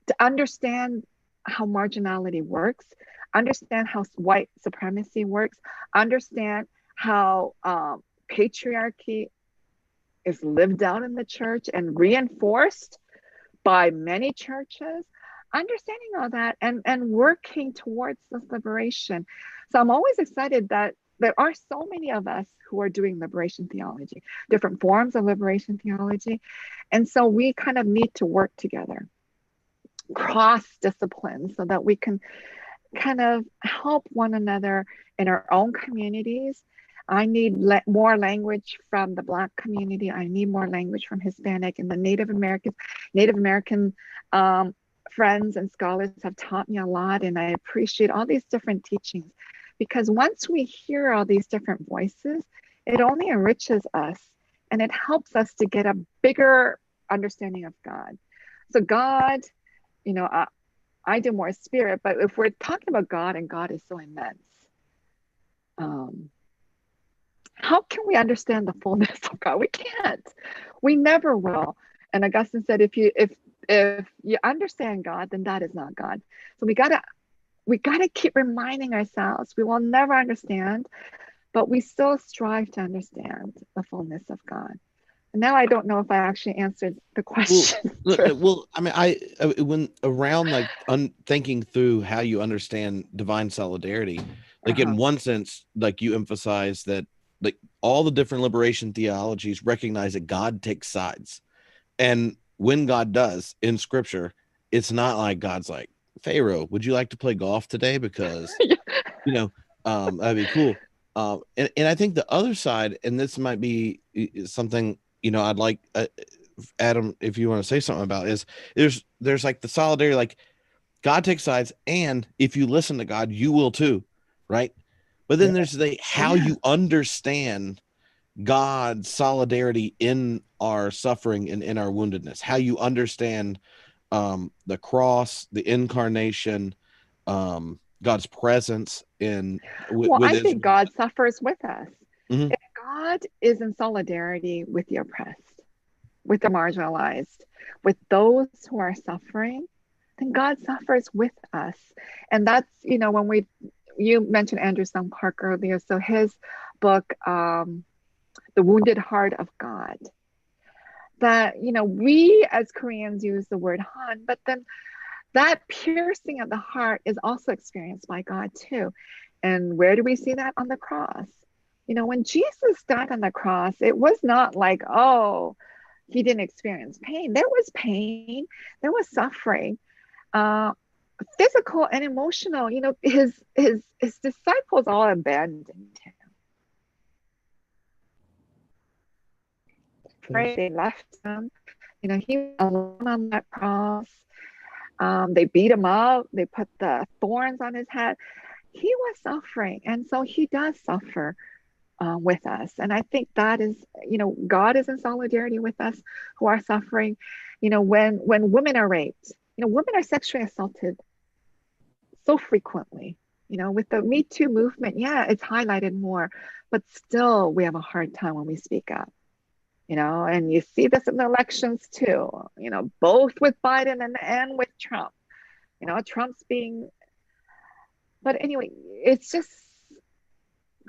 to understand how marginality works, understand how white supremacy works, understand how patriarchy is lived out in the church and reinforced by many churches, understanding all that and working towards this liberation. So I'm always excited that there are so many of us who are doing liberation theology, different forms of liberation theology. And so we kind of need to work together, cross disciplines, so that we can kind of help one another in our own communities. I need more language from the Black community. I need more language from Hispanic and the Native American friends and scholars have taught me a lot, and I appreciate all these different teachings, because once we hear all these different voices, it only enriches us and it helps us to get a bigger understanding of God. So God, you know, I do more spirit, but if we're talking about God, and God is so immense, how can we understand the fullness of God? We can't. We never will. And Augustine said, if you understand God, then that is not God. So we gotta keep reminding ourselves we will never understand, but we still strive to understand the fullness of God. And now I don't know if I actually answered the question. Well, I mean, when around like thinking through how you understand divine solidarity, like in one sense, like you emphasize that like all the different liberation theologies recognize that God takes sides. And when God does in scripture, it's not like God's like, Pharaoh, would you like to play golf today? Because, you know, that'd be cool. And I think the other side, and this might be something, you know, I'd like Adam, if you want to say something about, is there's like the solidarity, like God takes sides, and if you listen to God, you will too, right? But then there's the how you understand God's solidarity in our suffering and in our woundedness, how you understand the cross, the incarnation, God's presence in well, with I think Israel. God suffers with us. Mm-hmm. If God is in solidarity with the oppressed, with the marginalized, with those who are suffering, then God suffers with us. And that's, you know, when you mentioned Andrew Sung Park earlier, so his book, The Wounded Heart of God, that, you know, we as Koreans use the word Han, but then that piercing of the heart is also experienced by God too. And where do we see that? On the cross. You know, when Jesus died on the cross, it was not like, oh, he didn't experience pain. There was pain, there was suffering, physical and emotional. You know, his disciples all abandoned him. Right? They left him. You know, he was alone on that cross. They beat him up. They put the thorns on his head. He was suffering, and so he does suffer with us. And I think that is, you know, God is in solidarity with us who are suffering. You know, when women are raped, you know, women are sexually assaulted so frequently. You know, with the Me Too movement, yeah, it's highlighted more, but still we have a hard time when we speak up. You know, and you see this in the elections too, you know, both with Biden and with Trump. You know, Trump's being, but anyway, it's just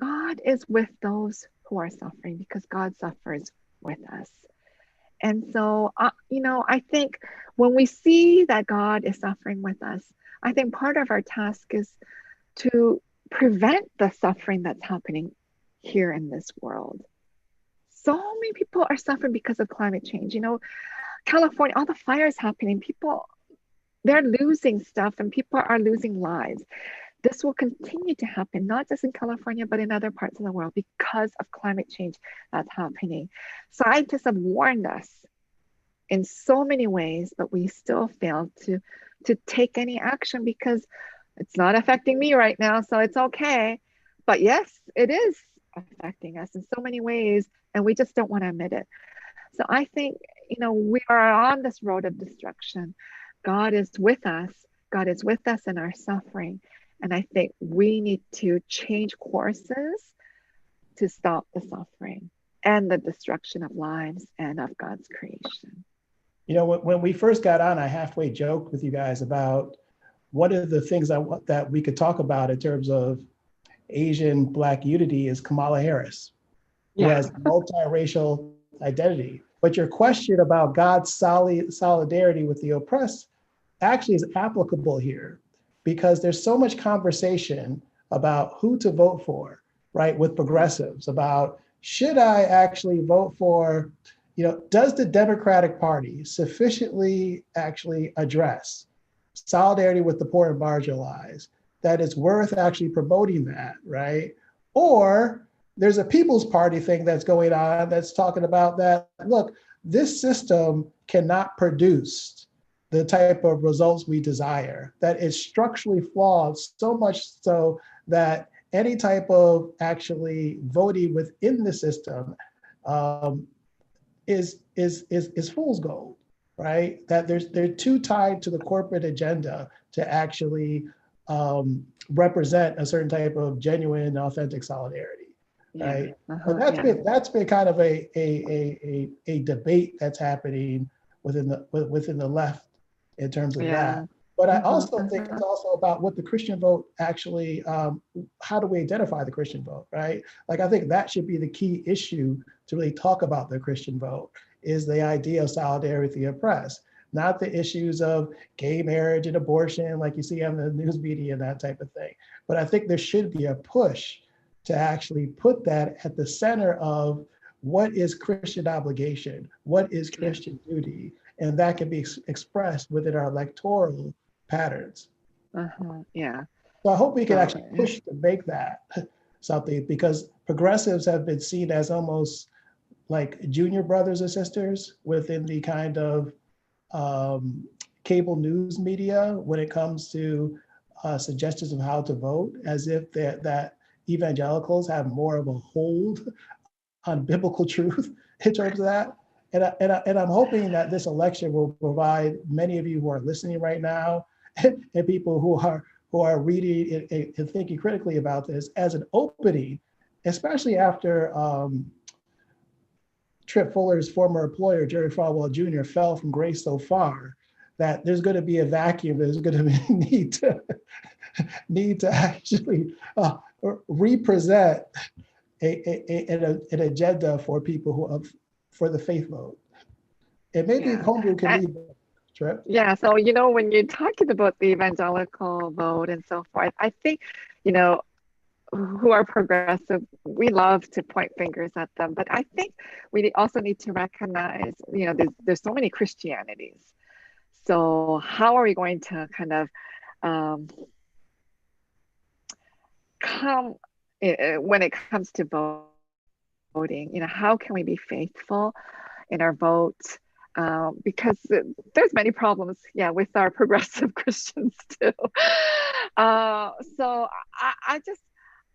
God is with those who are suffering because God suffers with us. And so, you know, I think when we see that God is suffering with us, I think part of our task is to prevent the suffering that's happening here in this world. So many people are suffering because of climate change. You know, California, all the fires happening, people, they're losing stuff and people are losing lives. This will continue to happen, not just in California, but in other parts of the world because of climate change that's happening. Scientists have warned us in so many ways, but we still fail to take any action because it's not affecting me right now, so it's okay. But yes, it is affecting us in so many ways, and we just don't want to admit it. So I think, you know, we are on this road of destruction. God is with us. God is with us in our suffering. And I think we need to change courses to stop the suffering and the destruction of lives and of God's creation. You know, when we first got on, I halfway joked with you guys about one of the things that we could talk about in terms of Asian Black unity is Kamala Harris, who has multiracial identity. But your question about God's solidarity with the oppressed actually is applicable here, because there's so much conversation about who to vote for, right, with progressives, about should I actually vote for, does the Democratic Party sufficiently actually address solidarity with the poor and marginalized, that it's worth actually promoting that, right? Or there's a People's Party thing that's going on that's talking about that, look, this system cannot produce the type of results we desire, that is structurally flawed, so much so that any type of actually voting within the system is fool's gold, right? That they're too tied to the corporate agenda to actually represent a certain type of genuine, authentic solidarity, right? And that's been kind of a debate that's happening within the left in terms of that. But I also think it's also about what the Christian vote actually, how do we identify the Christian vote, right? Like, I think that should be the key issue to really talk about the Christian vote, is the idea of solidarity with the oppressed, not the issues of gay marriage and abortion, like you see on the news media and that type of thing. But I think there should be a push to actually put that at the center of what is Christian obligation, what is Christian duty, and that can be expressed within our electoral patterns. Yeah. So I hope we can actually push to make that something, because progressives have been seen as almost like junior brothers or sisters within the kind of cable news media when it comes to suggestions of how to vote, as if that evangelicals have more of a hold on biblical truth in terms of that. And I'm hoping that this election will provide many of you who are listening right now and people who are reading and thinking critically about this as an opening, especially after Tripp Fuller's former employer, Jerry Falwell Jr., fell from grace so far that there's going to be a vacuum. There's going to be need to actually represent an agenda for people who for the faith vote. And maybe homebrew can lead Tripp. Yeah, so when you're talking about the evangelical vote and so forth, I think who are progressive, we love to point fingers at them, but I think we also need to recognize there's so many Christianities. So how are we going to kind of when it comes to voting, how can we be faithful in our vote? Because there's many problems, with our progressive Christians too. So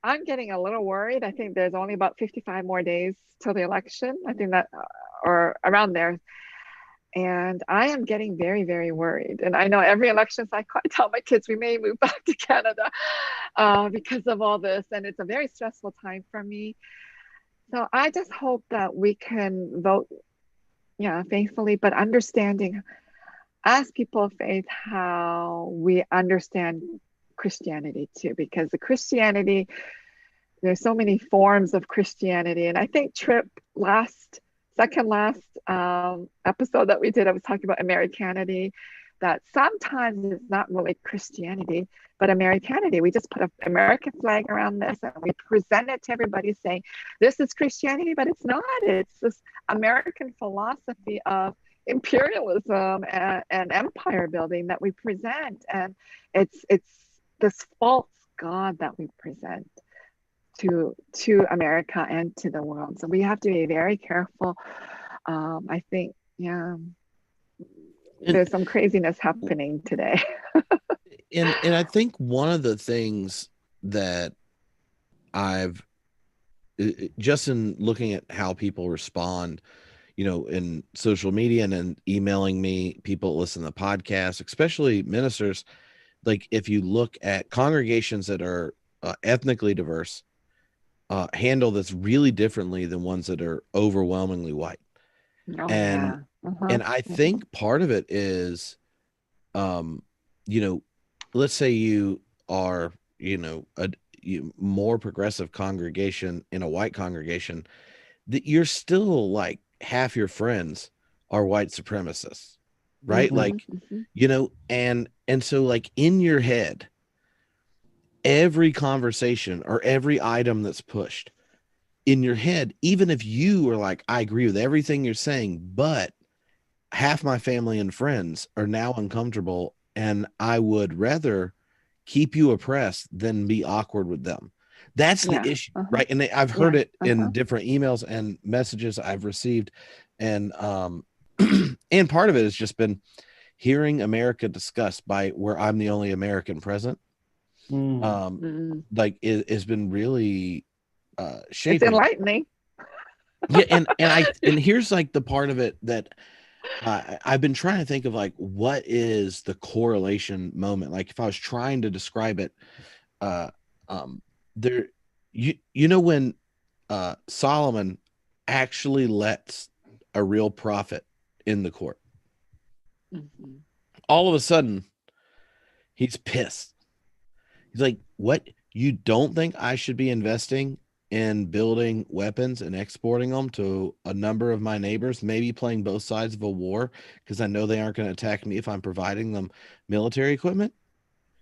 I'm getting a little worried. I think there's only about 55 more days till the election. I think that, or around there. And I am getting very, very worried. And I know every election cycle, I tell my kids we may move back to Canada because of all this. And it's a very stressful time for me. So I just hope that we can vote, faithfully, but understanding as people of faith how we understand Christianity too, because the Christianity, there's so many forms of Christianity. And I think Tripp second last episode that we did, I was talking about Americanity, that sometimes it's not really Christianity, but Americanity. We just put an American flag around this and we present it to everybody saying, this is Christianity, but it's not. It's this American philosophy of imperialism and empire building that we present. And it's this false God that we present to America and to the world. So we have to be very careful. I think, there's some craziness happening today. and I think one of the things that I've just in looking at how people respond, in social media and then emailing me, people listen to the podcast, especially ministers, like if you look at congregations that are ethnically diverse, handle this really differently than ones that are overwhelmingly white. And I think part of it is, let's say you are, a more progressive congregation in a white congregation, that you're still like half your friends are white supremacists, right? Mm-hmm, Like, mm-hmm. and so like in your head, every conversation or every item that's pushed in your head, even if you are like, I agree with everything you're saying, but half my family and friends are now uncomfortable, and I would rather keep you oppressed than be awkward with them. That's the Yeah. issue, Uh-huh. right? And I've heard Yeah. it Uh-huh. in different emails and messages I've received, and and part of it has just been hearing America discussed by where I'm the only American present. Mm. Um, like it has been really It's shaping. enlightening. Yeah, and here's like the part of it that I've been trying to think of, like, what is the correlation moment? Like if I was trying to describe it, uh, there, when Solomon actually lets a real prophet in the court, Mm-hmm. all of a sudden he's pissed. He's like, "What? You don't think I should be investing in building weapons and exporting them to a number of my neighbors, maybe playing both sides of a war because I know they aren't going to attack me if I'm providing them military equipment?"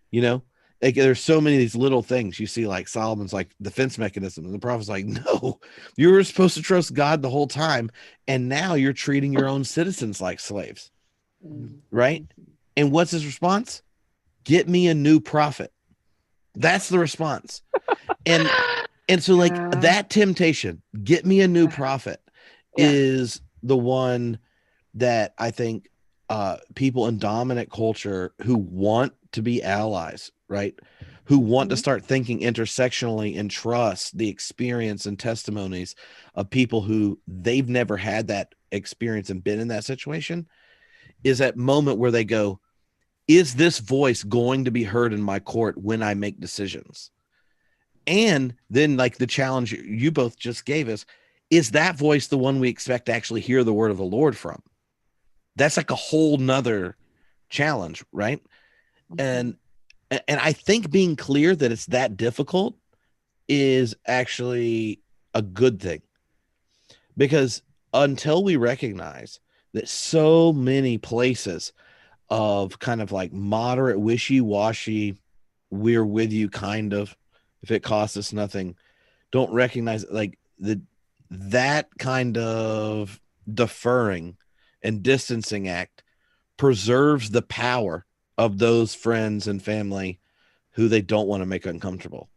You know, like there's so many of these little things you see, like Solomon's like defense mechanism, and the prophet's like, "No, you were supposed to trust God the whole time, and now you're treating your own citizens like slaves, right?" Mm-hmm. And what's his response? Get me a new prophet. That's the response. And so like Yeah. that temptation, get me a new Uh-huh. prophet, Yeah. is the one that I think people in dominant culture who want to be allies, right? Who want to Mm-hmm. start thinking intersectionally and trust the experience and testimonies of people who they've never had that experience and been in that situation, is that moment where they go, is this voice going to be heard in my court when I make decisions? And then, like the challenge you both just gave us, is that voice the one we expect to actually hear the word of the Lord from? That's like a whole nother challenge, right? Mm-hmm. And I think being clear that it's that difficult is actually a good thing, because until we recognize that so many places of kind of like moderate, wishy-washy, we're with you kind of, if it costs us nothing, don't recognize like that kind of deferring and distancing act preserves the power of those friends and family who they don't want to make uncomfortable,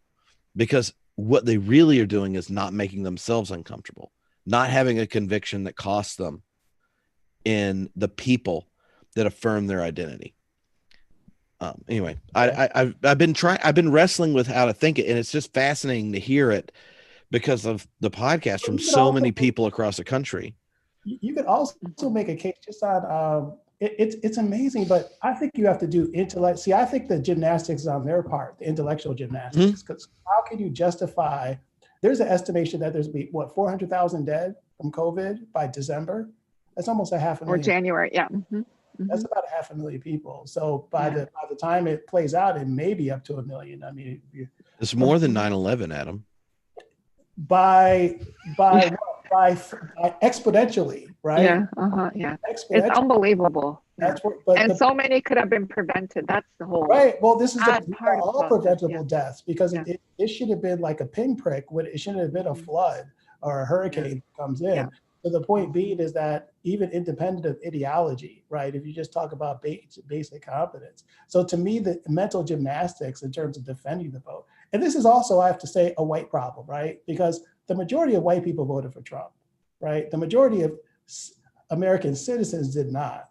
because what they really are doing is not making themselves uncomfortable, not having a conviction that costs them in the people that affirm their identity. Anyway, I've been wrestling with how to think it, and it's just fascinating to hear it because of the podcast But from you could so also many people across the country. you could also Mm-hmm. make a case just on it's amazing, but I think you have to do intellect. See, I think the gymnastics is on their part, the intellectual Mm-hmm. gymnastics, because how can you justify? There's an estimation that there's be what 400,000 dead from COVID by December. That's almost a half a Or million. January. Yeah. Mm-hmm. Mm-hmm. That's about a half a million people. So by Yeah. the time it plays out, it may be up to a million. I mean, It's more than 9/11, Adam. by by by exponentially, right? Yeah. Uh-huh. Yeah. It's Exponentially. unbelievable. Yeah. That's what. But And so many could have been prevented. That's the whole right. Well, this is bad these are part all about this. Yeah. preventable deaths because Yeah. it should have been like a pinprick. It shouldn't have been a Mm-hmm. flood or a Yeah. hurricane comes Yeah. in. So the point Mm-hmm. being is that even independent of ideology, right? If you just talk about basic competence. So to me, the mental gymnastics in terms of defending the vote, and this is also, I have to say, a white problem, right? Because the majority of white people voted for Trump, right? The majority of American citizens did not,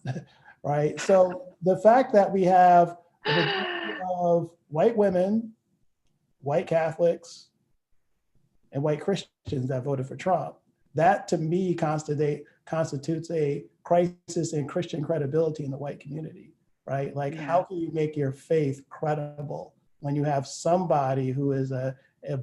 right? So the fact that we have the majority of white women, white Catholics, and white Christians that voted for Trump, that to me constitutes a crisis in Christian credibility in the white community, right? Like, Yeah. how can you make your faith credible when you have somebody who is a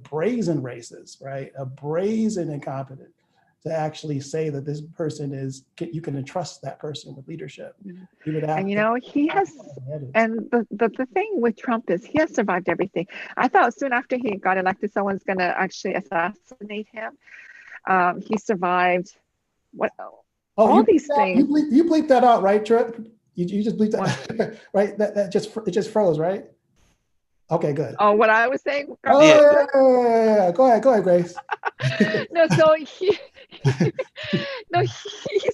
brazen racist, right? A brazen incompetent, to actually say that this person is, you can entrust that person with leadership. You would have and to, he has, and the thing with Trump is he has survived everything. I thought soon after he got elected, someone's going to actually assassinate him. He survived what all these things. You bleeped that out, right, Tripp? You just bleeped that, right? It just froze, right? Okay, good. Oh, what I was saying? Yeah. Go ahead, Grace. No, so he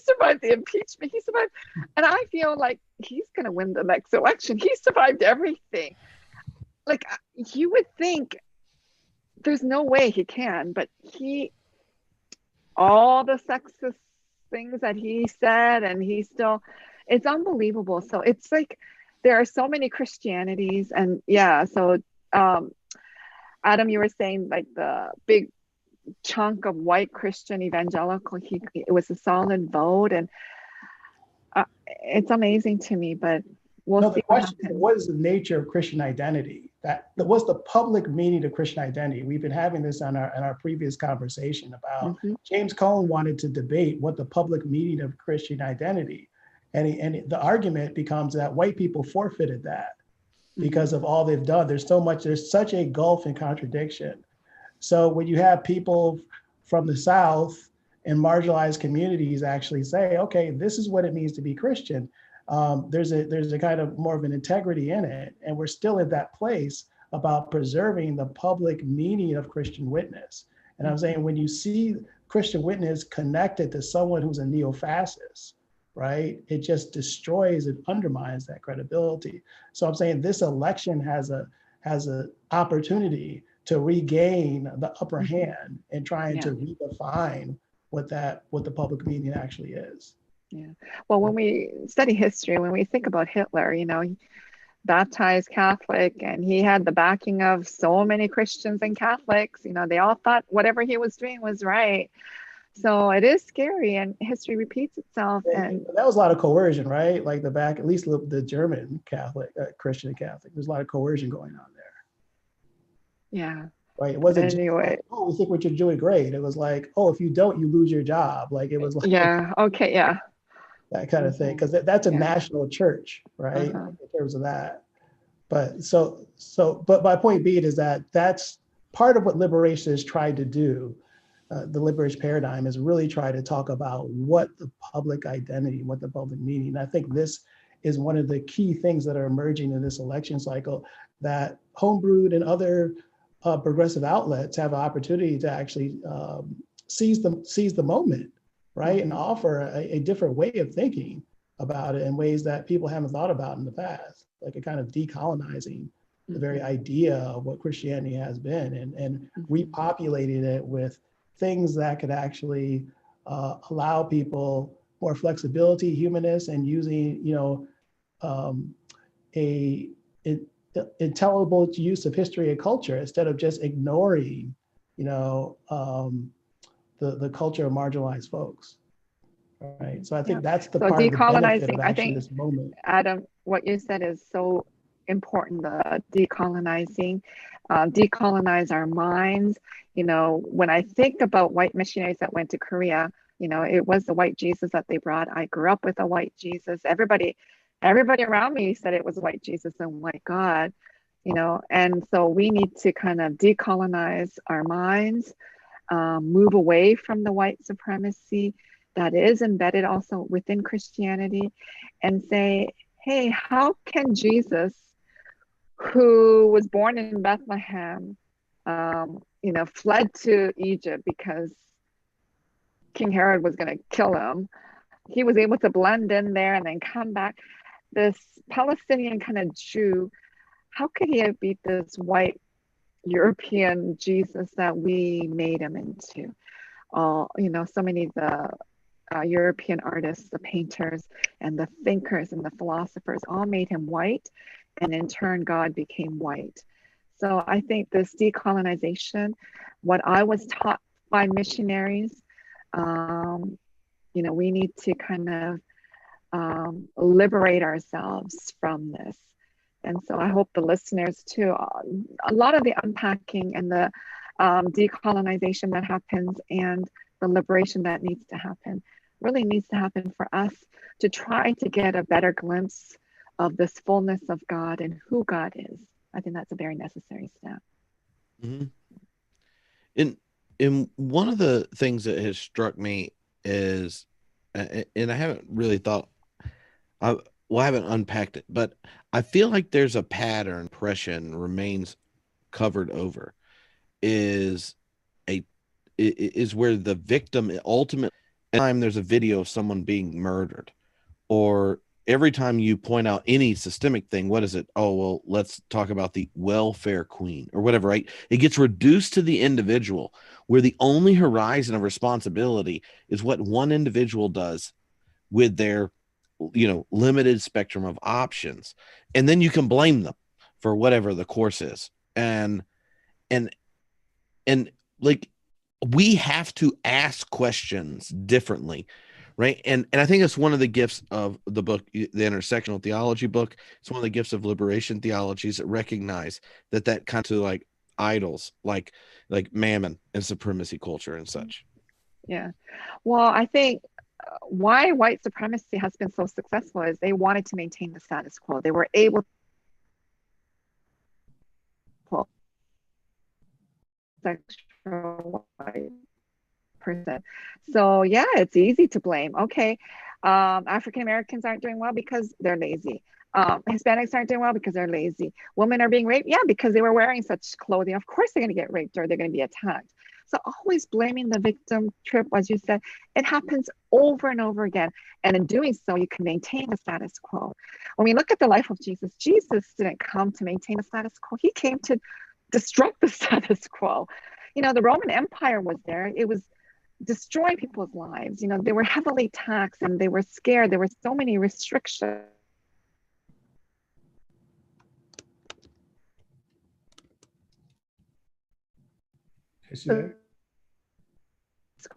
survived the impeachment. He survived, and I feel like he's gonna win the next election. He survived everything. Like, you would think there's no way he can, but all the sexist things that he said, and it's unbelievable. So it's like there are so many Christianities, and so Adam, you were saying like the big chunk of white Christian evangelical, it was a solid vote, and it's amazing to me, but we'll see. The question is, what is the nature of Christian identity? What's the public meaning of Christian identity? We've been having this in our previous conversation about James Cone wanted to debate what the public meaning of Christian identity, and the argument becomes that white people forfeited that because of all they've done. There's such a gulf and contradiction. So when you have people from the South and marginalized communities actually say, okay, this is what it means to be Christian, there's a kind of more of an integrity in it. And we're still at that place about preserving the public meaning of Christian witness. And I'm saying when you see Christian witness connected to someone who's a neo-fascist, right, it just destroys and undermines that credibility. So I'm saying this election has a opportunity to regain the upper hand and trying to redefine what the public meaning actually is. Yeah. Well, when we study history, when we think about Hitler, he baptized Catholic, and he had the backing of so many Christians and Catholics. They all thought whatever he was doing was right. So it is scary, and history repeats itself. And that was a lot of coercion, right? Like at least the German Catholic, Christian Catholic, there's a lot of coercion going on there. Yeah. Right. It wasn't anyway. Just like, we think what you're doing great. It was like, if you don't, you lose your job. Like it was like that kind of thing, because that's a national church, right? In terms of that. But but my point being is that that's part of what liberation is trying to do. The liberation paradigm is really try to talk about what the public identity, what the public meaning. And I think this is one of the key things that are emerging in this election cycle, that Homebrewed and other progressive outlets have an opportunity to actually seize the moment, right? And offer a different way of thinking about it in ways that people haven't thought about in the past, like a kind of decolonizing the very idea of what Christianity has been, and repopulating it with things that could actually allow people more flexibility, humanness, and using, a intelligible use of history and culture instead of just ignoring, the culture of marginalized folks. Right. So I think that's the part decolonizing, of the benefit of actually this moment. Adam, what you said is so important, the decolonizing, decolonize our minds. When I think about white missionaries that went to Korea, it was the white Jesus that they brought. I grew up with a white Jesus. Everybody around me said it was white Jesus and white God, and so we need to kind of decolonize our minds, move away from the white supremacy that is embedded also within Christianity, and say, hey, how can Jesus, who was born in Bethlehem, fled to Egypt because King Herod was going to kill him, he was able to blend in there and then come back. This Palestinian kind of Jew, how could he have beat this white European Jesus that we made him into? So many of the European artists, the painters and the thinkers and the philosophers all made him white, and in turn God became white. So I think this decolonization, what I was taught by missionaries, we need to kind of liberate ourselves from this. And so I hope the listeners too, a lot of the unpacking and the decolonization that happens, and the the liberation that needs to happen really needs to happen for us to try to get a better glimpse of this fullness of God and who God is. I think that's a very necessary step. Mm-hmm. And one of the things that has struck me is, and I haven't really thought, I haven't unpacked it, but I feel like there's a pattern, impression remains covered over, is where the victim ultimately, time there's a video of someone being murdered, or every time you point out any systemic thing, what is it? Oh, well, let's talk about the welfare queen or whatever, right? It gets reduced to the individual, where the only horizon of responsibility is what one individual does with their, limited spectrum of options. And then you can blame them for whatever the course is. And like, we have to ask questions differently, right? And I think it's one of the gifts of the book, the Intersectional Theology book. It's one of the gifts of liberation theologies that recognize that kind of like idols, like mammon and supremacy culture and such. Yeah. Well, I think why white supremacy has been so successful is they wanted to maintain the status quo. They were able to sexual white person. So yeah, it's easy to blame. Okay, African Americans aren't doing well because they're lazy. Hispanics aren't doing well because they're lazy. Women are being raped, yeah, because they were wearing such clothing. Of course they're going to get raped or they're going to be attacked. So always blaming the victim, Tripp, as you said, it happens over and over again. And in doing so, you can maintain the status quo. When we look at the life of Jesus, Jesus didn't come to maintain the status quo. He came to disrupt the status quo. The Roman Empire was there. It was destroying people's lives. They were heavily taxed and they were scared. There were so many restrictions.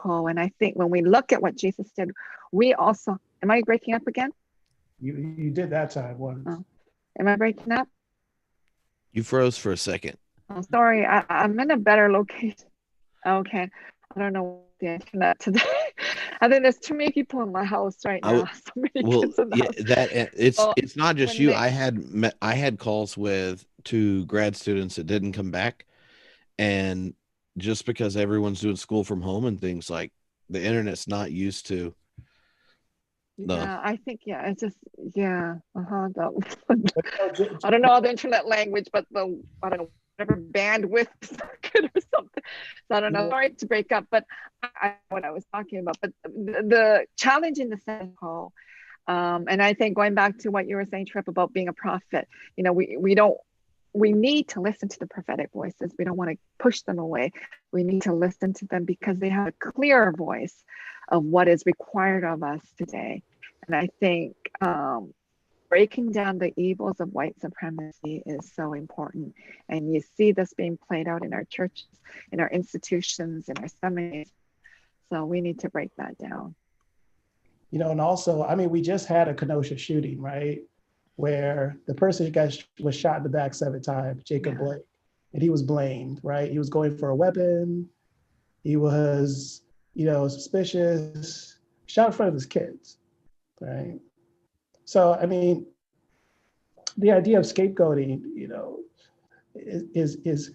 And I think when we look at what Jesus did, we also, am I breaking up again? You did that time once. Oh. Am I breaking up? You froze for a second. Oh, sorry, I'm in a better location. Okay. I don't know the internet today. I think there's too many people in my house right now. So many kids in the house. It's not just you. I had calls with 2 grad students that didn't come back, and just because everyone's doing school from home and things, like the internet's not used to. Yeah, I think it's just I don't know the internet language, but I don't know, whatever bandwidth circuit or something. So I don't know. Sorry to break up, but I know what I was talking about. But the challenge in the status quo, and I think going back to what you were saying, Tripp, about being a prophet, we need to listen to the prophetic voices. We don't want to push them away. We need to listen to them because they have a clear voice of what is required of us today. And I think breaking down the evils of white supremacy is so important. And you see this being played out in our churches, in our institutions, in our seminaries. So we need to break that down. And also, we just had a Kenosha shooting, right? Where the person was shot in the back 7 times, Jacob Blake, and he was blamed, right? He was going for a weapon. He was, suspicious, shot in front of his kids, right? So, the idea of scapegoating, is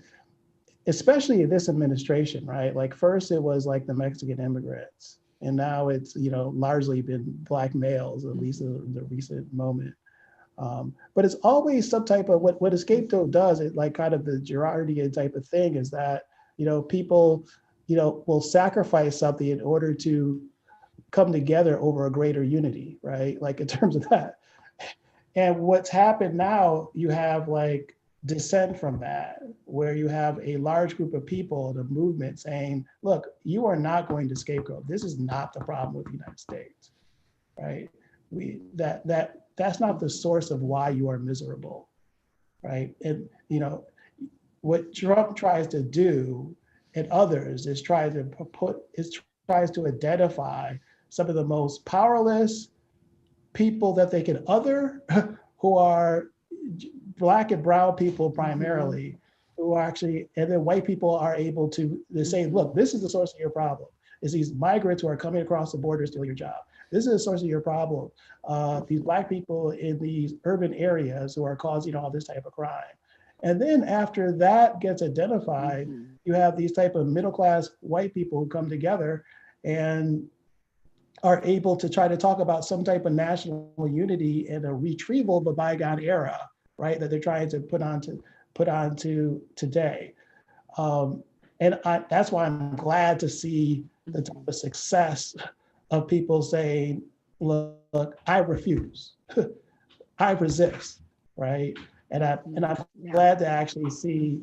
especially in this administration, right? Like first it was like the Mexican immigrants, and now it's, largely been Black males, at least in the recent moment. But it's always some type of what a scapegoat does, it like kind of the Girardian type of thing is that, people, will sacrifice something in order to come together over a greater unity, right? Like in terms of that. And what's happened now, you have like dissent from that, where you have a large group of people in a movement saying, look, you are not going to scapegoat. This is not the problem with the United States, right? That's not the source of why you are miserable, right? And what Trump tries to do and others is tries to identify some of the most powerless people that they can other, who are Black and brown people primarily, who are actually, and then white people are able to say, look, this is the source of your problem. It's these migrants who are coming across the border to steal your job. This is a source of your problem. These Black people in these urban areas who are causing all this type of crime. And then after that gets identified, you have these type of middle-class white people who come together and are able to try to talk about some type of national unity and a retrieval of a bygone era, right? That they're trying to put on to today. That's why I'm glad to see the type of success of people saying, look, I refuse, I resist, right? And I'm glad to actually see,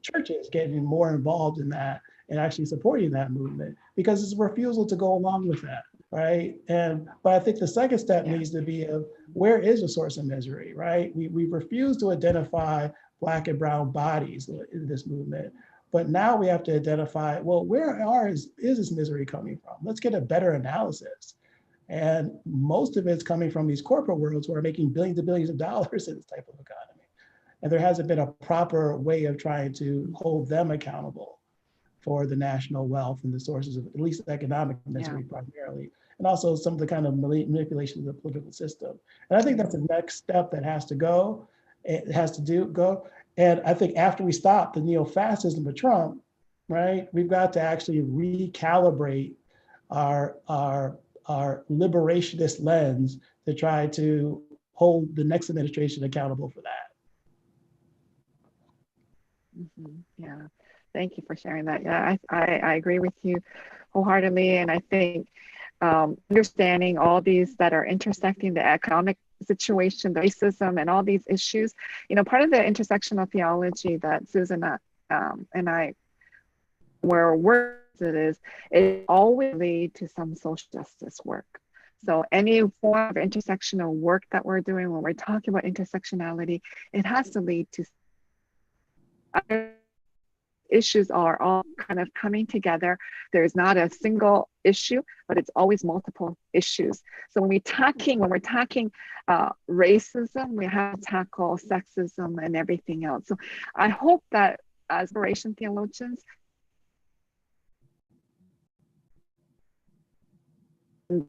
churches getting more involved in that and actually supporting that movement, because it's a refusal to go along with that, right? But I think the second step needs to be of where is the source of misery, right? We refuse to identify Black and brown bodies in this movement, but now we have to identify, well, where is this misery coming from? Let's get a better analysis. And most of it's coming from these corporate worlds who are making billions and billions of dollars in this type of economy. And there hasn't been a proper way of trying to hold them accountable for the national wealth and the sources of at least economic misery primarily, and also some of the kind of manipulation of the political system. And I think that's the next step that has to go. It has to go. And I think after we stop the neo-fascism of Trump, right, we've got to actually recalibrate our liberationist lens to try to hold the next administration accountable for that. Yeah, thank you for sharing that. Yeah, I agree with you wholeheartedly. And I think understanding all these that are intersecting, the economic situation, the racism, and all these issues, part of the intersectional theology that Susan and I were working with it always lead to some social justice work. So any form of intersectional work that we're doing when we're talking about intersectionality, it has to lead to issues are all kind of coming together. There's not a single issue, but it's always multiple issues. So when we're talking racism, we have to tackle sexism and everything else. So I hope that as liberation theologians,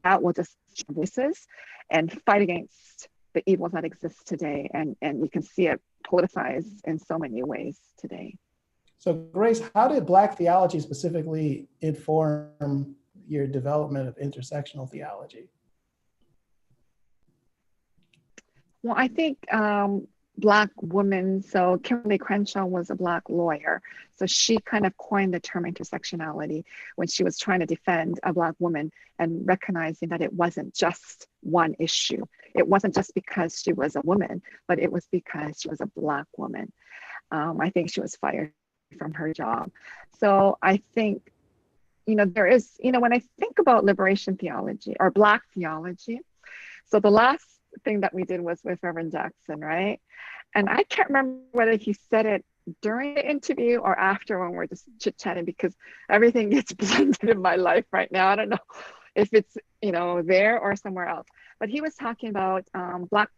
that will just voices and fight against the evils that exist today. And we can see it politicized in so many ways today. So Grace, how did Black theology specifically inform your development of intersectional theology? Well, I think Black women, so Kimberly Crenshaw was a Black lawyer. So she kind of coined the term intersectionality when she was trying to defend a Black woman and recognizing that it wasn't just one issue. It wasn't just because she was a woman, but it was because she was a Black woman. I think she was fired from her job. So I think, there is, when I think about liberation theology or Black theology, so the last thing that we did was with Reverend Jackson, right? And I can't remember whether he said it during the interview or after when we're just chit-chatting, because everything gets blended in my life right now. I don't know if it's, there or somewhere else. But he was talking about Black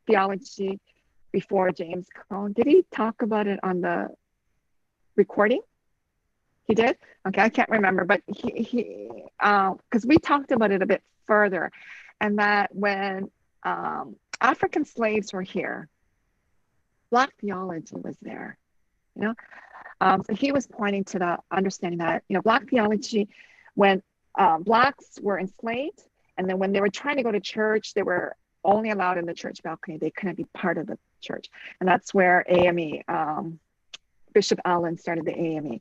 theology before James Cone. Did he talk about it on the recording? He did? Okay, I can't remember, but he because we talked about it a bit further, and that when African slaves were here, Black theology was there, So he was pointing to the understanding that, Black theology, when Blacks were enslaved, and then when they were trying to go to church, they were only allowed in the church balcony. They couldn't be part of the church. And that's where AME, Bishop Allen started the AME.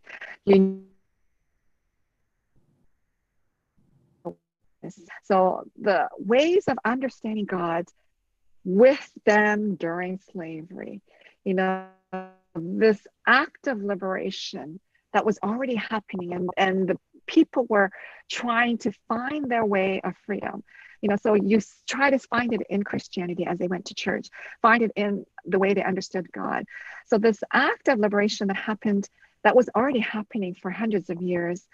So the ways of understanding God with them during slavery, this act of liberation that was already happening, and the people were trying to find their way of freedom. So you try to find it in Christianity as they went to church, find it in the way they understood God. So this act of liberation that happened, that was already happening for hundreds of years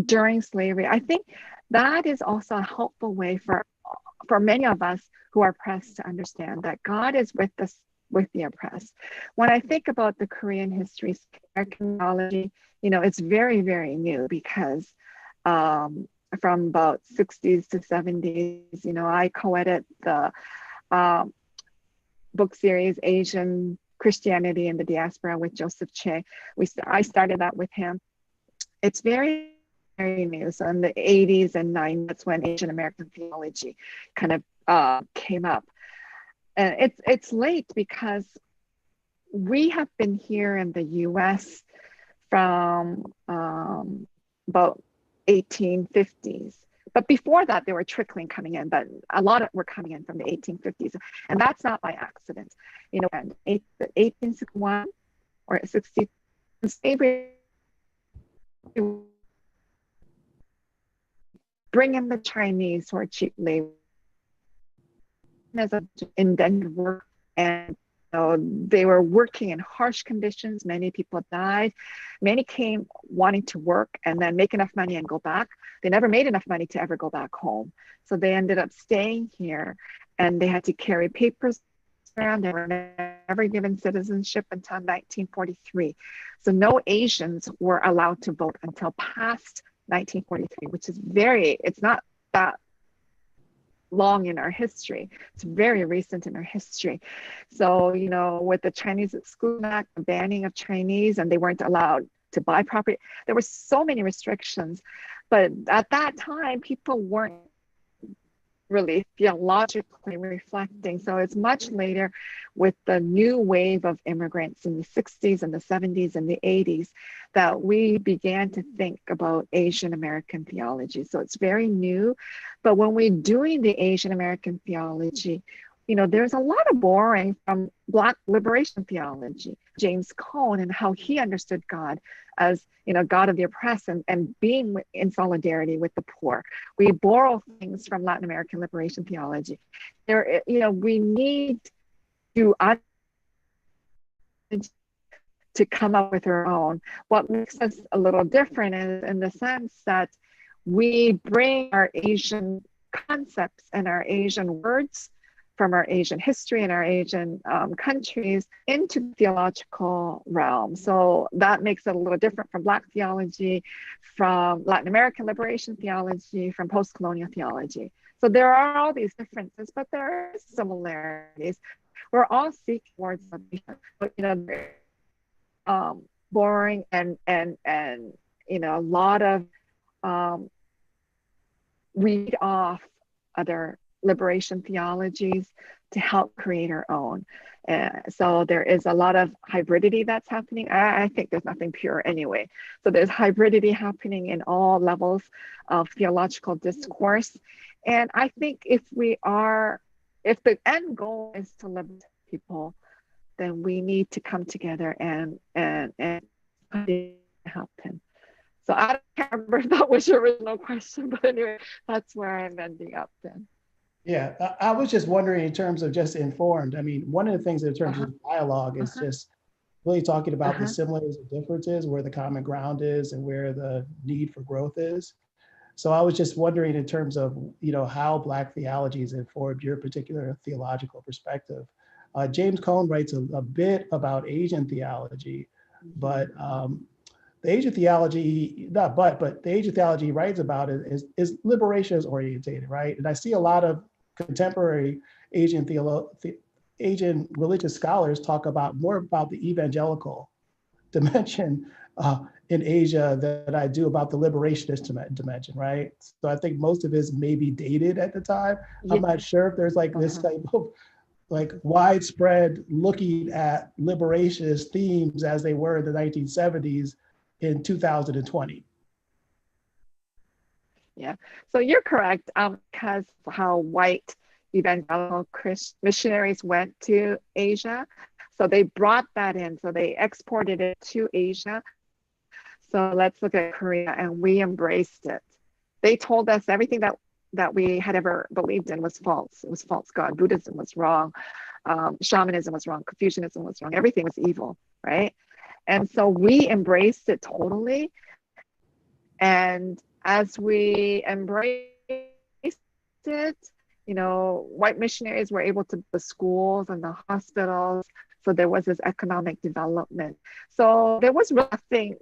during slavery, I think that is also a helpful way for many of us who are pressed to understand that God is with us with the oppressed. When I think about the Korean history, American theology, it's very, very new because from about 60s to 70s, I co-edit the book series Asian Christianity in the Diaspora with Joseph Che. I started that with him. It's very, very new. So in the 80s and 90s, that's when Asian American theology kind of came up. And it's late because we have been here in the US from about 1850s. But before that, they were trickling coming in, but a lot of were coming in from the 1850s. And that's not by accident. In 1861 or 60, slavery, bring in the Chinese who are cheap labor as an indentured work, and they were working in harsh conditions. Many people died. Many came wanting to work and then make enough money and go back. They never made enough money to ever go back home. So they ended up staying here, and they had to carry papers around. They were never given citizenship until 1943. So no Asians were allowed to vote until past 1943, which is it's not that long in our history. It's very recent in our history. So, with the Chinese Exclusion Act, the banning of Chinese, and they weren't allowed to buy property, there were so many restrictions. But at that time, people weren't really theologically reflecting. So it's much later with the new wave of immigrants in the 60s and the 70s and the 80s that we began to think about Asian American theology. So it's very new. But when we're doing the Asian American theology, there's a lot of borrowing from Black liberation theology, James Cone, and how he understood God as, God of the oppressed and being in solidarity with the poor. We borrow things from Latin American liberation theology. We need to come up with our own. What makes us a little different is in the sense that we bring our Asian concepts and our Asian words from our Asian history and our Asian countries into the theological realm. So that makes it a little different from Black theology, from Latin American liberation theology, from post-colonial theology. So there are all these differences, but there are similarities. We're all seeking towards salvation, but boring and a lot of read off other liberation theologies to help create our own. So there is a lot of hybridity that's happening. I think there's nothing pure anyway. So there's hybridity happening in all levels of theological discourse. And I think if the end goal is to liberate people, then we need to come together and help him. So I can't remember if that was your original question, but anyway, that's where I'm ending up then. Yeah, I was just wondering in terms of just informed. I mean, one of the things in terms of dialogue is just really talking about the similarities and differences, where the common ground is and where the need for growth is. So I was just wondering in terms of, how Black theology has informed your particular theological perspective. James Cone writes a bit about Asian theology, but the Asian theology, the Asian theology he writes about is liberationist orientated, right? And I see a lot of contemporary Asian religious scholars talk more about the evangelical dimension in Asia than I do about the liberationist dimension, right? So I think most of it is maybe dated at the time. I'm not sure if there's this type of widespread looking at liberationist themes as they were in the 1970s in 2020. Yeah, so you're correct, because how white evangelical Christian missionaries went to Asia. So they brought that in, so they exported it to Asia. So let's look at Korea, and we embraced it. They told us everything that we had ever believed in was false. It was false God. Buddhism was wrong. Shamanism was wrong. Confucianism was wrong. Everything was evil, right? And so we embraced it totally. And as we embraced it, white missionaries were able to build the schools and the hospitals. So there was this economic development. So there was nothing,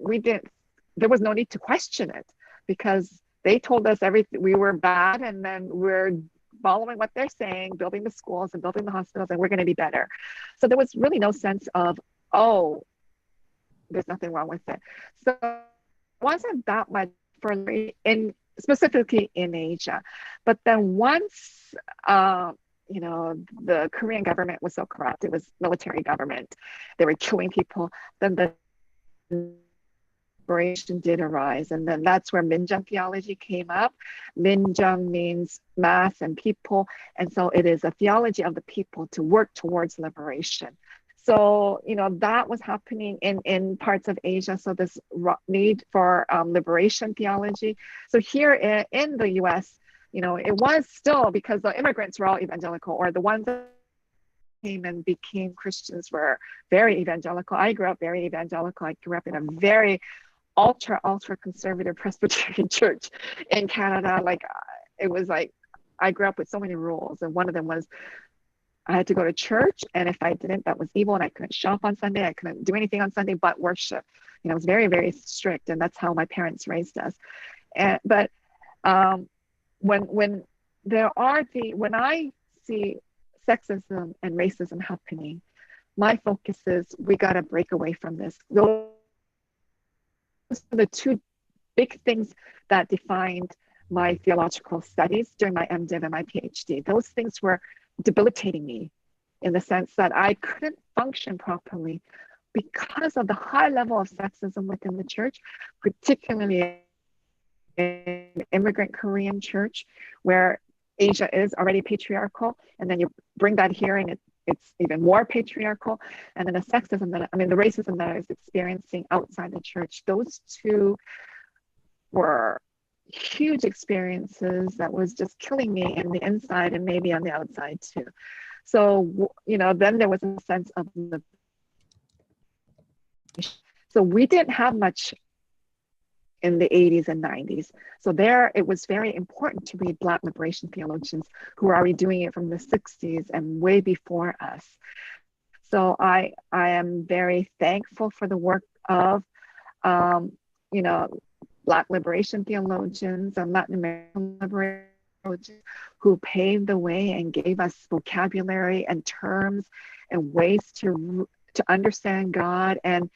there was no need to question it because they told us everything, we were bad, and then we're following what they're saying, building the schools and building the hospitals, and we're going to be better. So there was really no sense of, oh, there's nothing wrong with it. So it wasn't that much specifically in Asia. But then once, the Korean government was so corrupt, it was military government, they were killing people, then the liberation did arise. And then that's where Minjung theology came up. Minjung means mass and people. And so it is a theology of the people to work towards liberation. So, that was happening in parts of Asia. So this need for liberation theology. So here in the US, it was still because the immigrants were all evangelical, or the ones that came and became Christians were very evangelical. I grew up very evangelical. I grew up in a very ultra conservative Presbyterian church in Canada. It was like, I grew up with so many rules. And one of them was I had to go to church. And if I didn't, that was evil. And I couldn't shop on Sunday. I couldn't do anything on Sunday but worship. It was very, very strict. And that's how my parents raised us. But when I see sexism and racism happening, my focus is we got to break away from this. Those are the two big things that defined my theological studies during my MDiv and my PhD. Those things were debilitating me in the sense that I couldn't function properly because of the high level of sexism within the church, particularly in immigrant Korean church, where Asia is already patriarchal, and then you bring that here and it's even more patriarchal. And then the sexism the racism that I was experiencing outside the church, those two were huge experiences that was just killing me in the inside and maybe on the outside too. So, then there was a sense of the, so we didn't have much in the 80s and 90s. So there, it was very important to read Black liberation theologians who were already doing it from the 60s and way before us. So I am very thankful for the work of, Black liberation theologians and Latin American liberation theologians who paved the way and gave us vocabulary and terms and ways to understand God and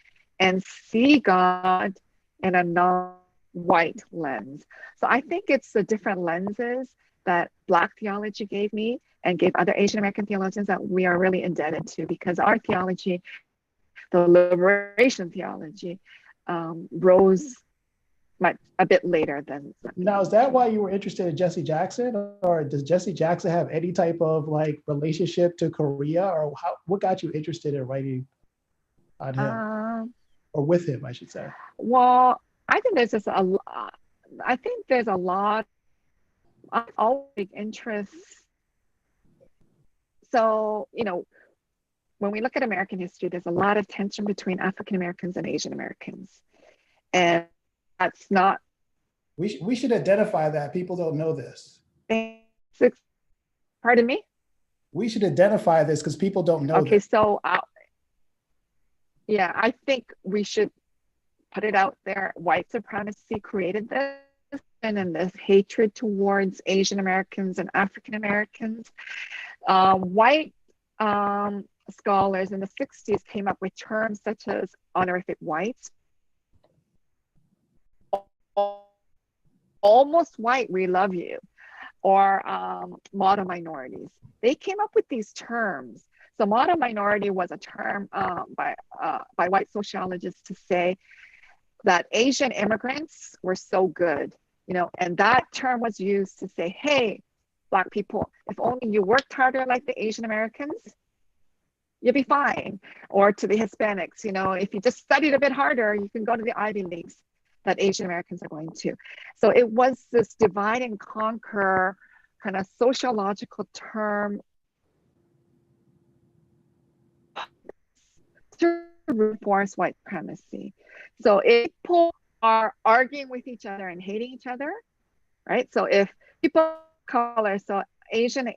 see God in a non-white lens. So I think it's the different lenses that Black theology gave me and gave other Asian American theologians that we are really indebted to, because our theology, the liberation theology, rose a bit later than. Now, is that why you were interested in Jesse Jackson, or does Jesse Jackson have any type of relationship to Korea, or what got you interested in writing on him, or with him, I should say? Well, I think there's a lot of always interest. So, when we look at American history, there's a lot of tension between African Americans and Asian Americans. And that's not. We should identify that. People don't know this. Pardon me? We should identify this because people don't know Okay, this. So I think we should put it out there. White supremacy created this, and then this hatred towards Asian Americans and African Americans. White scholars in the 60s came up with terms such as honorific whites, almost white, we love you, or model minorities. They came up with these terms. So model minority was a term by white sociologists to say that Asian immigrants were so good, and that term was used to say, hey, Black people, if only you worked harder like the Asian Americans, you'll be fine. Or to the Hispanics, if you just studied a bit harder, you can go to the Ivy Leagues that Asian Americans are going to. So it was this divide and conquer kind of sociological term to reinforce white supremacy. So if people are arguing with each other and hating each other, right? So if people of color, so Asian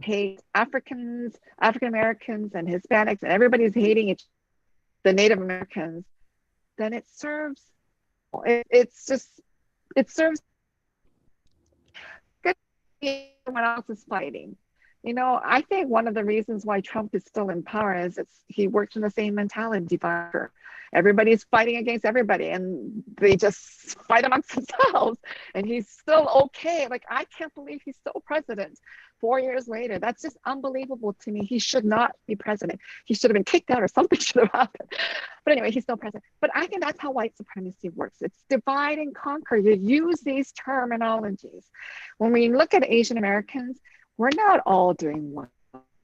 hate Africans, African Americans, and Hispanics, and everybody's hating the Native Americans, then it serves. It serves good. Everyone else is fighting. I think one of the reasons why Trump is still in power is he works in the same mentality. Everybody's fighting against everybody, and they just fight amongst themselves. And he's still okay. Like, I can't believe he's still president 4 years later. That's just unbelievable to me. He should not be president. He should have been kicked out, or something should have happened. But anyway, he's still president. But I think that's how white supremacy works. It's divide and conquer. You use these terminologies. When we look at Asian Americans, we're not all doing one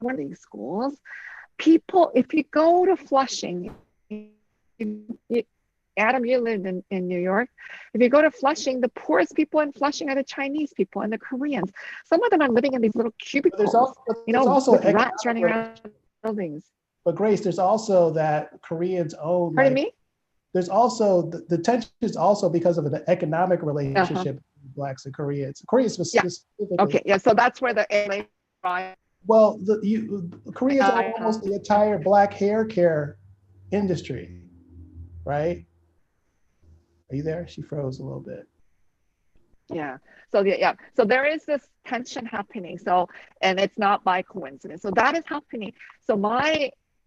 of these schools. People, if you go to Flushing, Adam, you lived in New York. If you go to Flushing, the poorest people in Flushing are the Chinese people and the Koreans. Some of them are living in these little cubicles, there's also with rats running around buildings. But Grace, there's also that Koreans own. Pardon me? There's also the tension is also because of an economic relationship between Blacks and Koreans. Koreans specifically. Okay, yeah. So that's where the LA. Well, Koreans own almost the entire Black hair care industry, right? Are you there? She froze a little bit. Yeah. So So there is this tension happening. So, and it's not by coincidence. So that is happening. So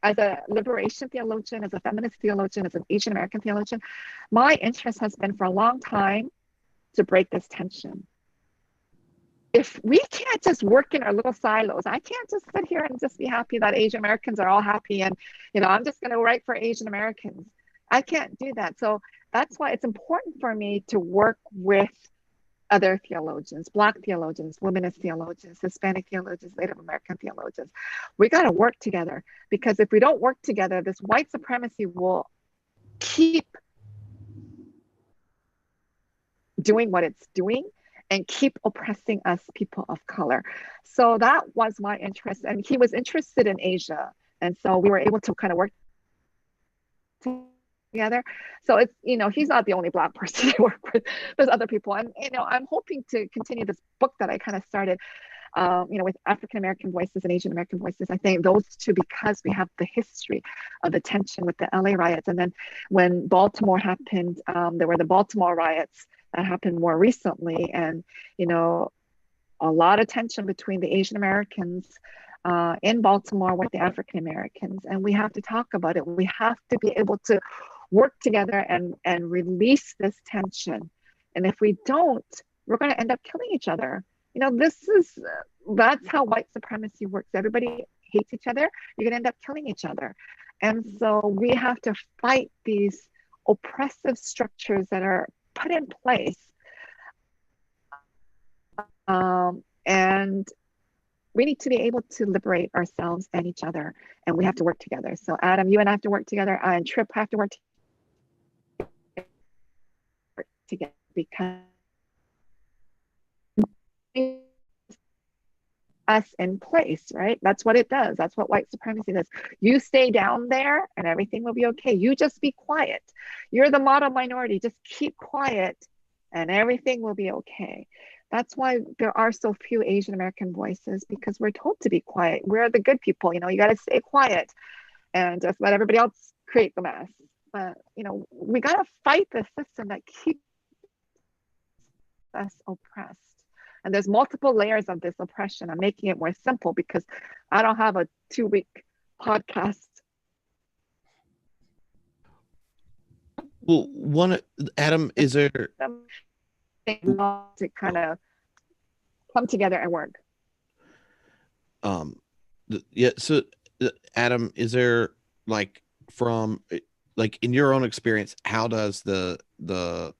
as a liberation theologian, as a feminist theologian, as an Asian American theologian, my interest has been for a long time to break this tension. If we can't just work in our little silos, I can't just sit here and just be happy that Asian Americans are all happy and, I'm just going to write for Asian Americans. I can't do that. So that's why it's important for me to work with other theologians, Black theologians, womanist theologians, Hispanic theologians, Native American theologians. We got to work together, because if we don't work together, this white supremacy will keep doing what it's doing and keep oppressing us people of color. So that was my interest. And he was interested in Asia. And so we were able to kind of work together. So it's, he's not the only Black person I work with. There's other people. And, I'm hoping to continue this book that I kind of started, with African American voices and Asian American voices. I think those two, because we have the history of the tension with the LA riots. And then when Baltimore happened, there were the Baltimore riots that happened more recently. And, a lot of tension between the Asian Americans in Baltimore with the African Americans. And we have to talk about it. We have to be able to work together and release this tension. And if we don't, we're going to end up killing each other. That's how white supremacy works. Everybody hates each other. You're going to end up killing each other. And so we have to fight these oppressive structures that are put in place. And we need to be able to liberate ourselves and each other, and we have to work together. So Adam, you and I have to work together, and Tripp have to work together, because us in place, right? That's what it does. That's what white supremacy does. You stay down there and everything will be okay. You just be quiet. You're the model minority. Just keep quiet and everything will be okay. That's why there are so few Asian American voices, because we're told to be quiet. We're the good people, you got to stay quiet and just let everybody else create the mess. But, we got to fight the system that keeps us oppressed. And there's multiple layers of this oppression. I'm making it more simple because I don't have a 2-week podcast. Well, Adam, is there to kind of come together and work? So Adam, is there in your own experience, how does the